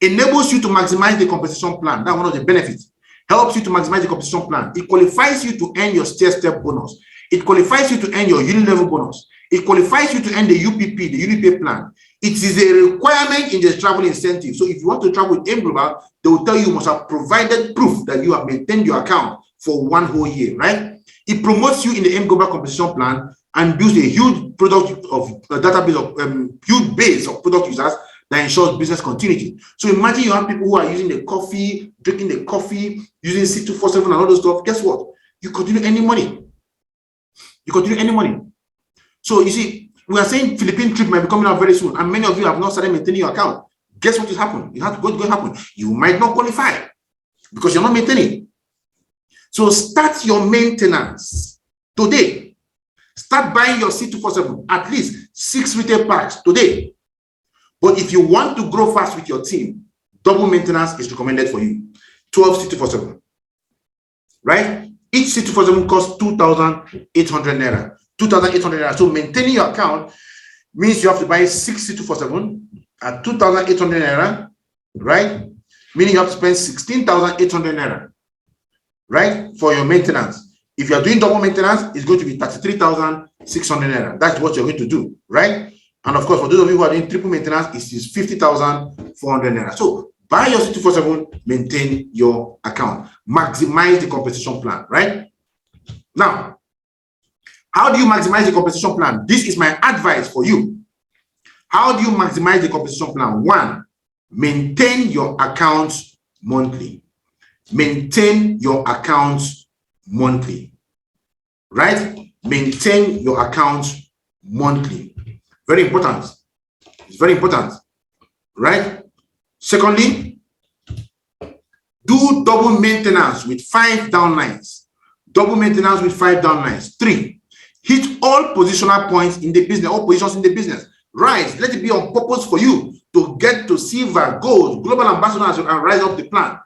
Enables you to maximize the compensation plan. That's one of the benefits. Helps you to maximize the compensation plan. It qualifies you to earn your stair-step bonus. It qualifies you to earn your uni-level bonus. It qualifies you to earn the UPP, the Uni-pay plan. It is a requirement in the travel incentive. So if you want to travel with M Global, they will tell you must have provided proof that you have maintained your account for 1 whole year, right? It promotes you in the M Global compensation plan and builds a huge database of huge base of product users that ensures business continuity. So imagine you have people who are using the coffee, drinking the coffee, using C247 and all those stuff. Guess what? You continue earning money. You continue earning money. So you see, we are saying Philippine trip might be coming out very soon, and many of you have not started maintaining your account. Guess what is happening? You have to go happen. You might not qualify because you're not maintaining. So start your maintenance today. Start buying your C247, at least 6 retail packs today. But if you want to grow fast with your team, double maintenance is recommended for you. 12 C247, right? Each C247 costs 2,800 naira. 2,800 naira. So maintaining your account means you have to buy 6 C247 at 2,800 naira, right? Meaning you have to spend 16,800 naira, right, for your maintenance. If you are doing double maintenance, it's going to be 33,600 naira. That's what you're going to do, right? And of course, for those of you who are doing triple maintenance, it is 50,400 naira. So buy your C247, maintain your account, maximize the compensation plan, right? Now, how do you maximize the compensation plan? This is my advice for you. How do you maximize the compensation plan? 1, maintain your accounts monthly. Maintain your accounts monthly, right? Maintain your accounts monthly. Very important. It's very important, right? Secondly, do double maintenance with 5 downlines. Double maintenance with 5 downlines. 3, hit all positional points in the business, all positions in the business. Rise, let it be on purpose for you to get to silver, gold, global ambassadors, and rise up the plan.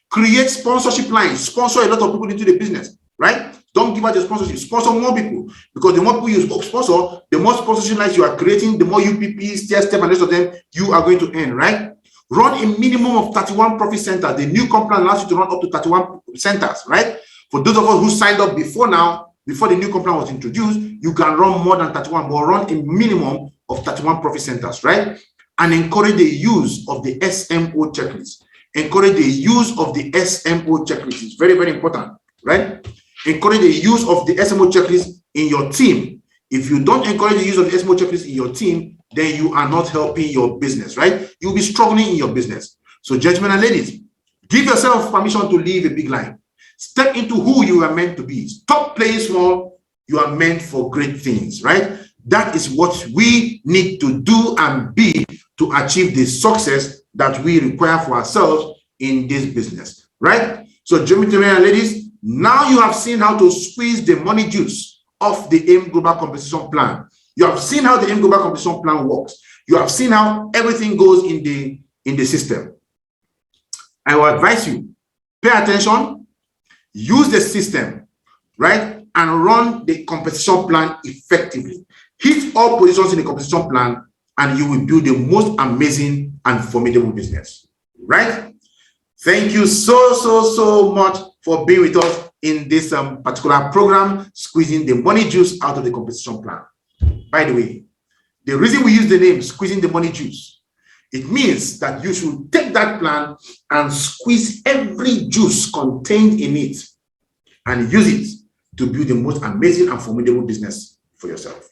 Create sponsorship lines, sponsor a lot of people into the business, right? Don't give out your sponsorship, sponsor more people, because the more people you sponsor, the more sponsorship lines you are creating, the more UPP, Stair, Step, and the rest of them you are going to earn, right? Run a minimum of 31 profit centers. The new company allows you to run up to 31 centers, right? For those of us who signed up before now, before the new company was introduced, you can run more than 31, but run a minimum of 31 profit centers, right? And encourage the use of the SMO checklist. Encourage the use of the SMO checklist. It's very, very important, right? Encourage the use of the SMO checklist in your team. If you don't encourage the use of the SMO checklist in your team, then you are not helping your business, right? You'll be struggling in your business. So, gentlemen and ladies, give yourself permission to live a big life. Step into who you are meant to be. Stop playing small. You are meant for great things, right? That is what we need to do and be to achieve the success that we require for ourselves in this business, right? So, gentlemen and ladies, now you have seen how to squeeze the money juice off the AIM Global Compensation Plan. You have seen how the AIM Global Compensation Plan works. You have seen how everything goes in the system. I will advise you, pay attention, use the system, right? And run the compensation plan effectively. Hit all positions in the compensation plan, and you will build the most amazing and formidable business, right? Thank you so much for being with us in this particular program, squeezing the money juice out of the compensation plan. By the way, the reason we use the name squeezing the money juice, it means that you should take that plan and squeeze every juice contained in it and use it to build the most amazing and formidable business for yourself.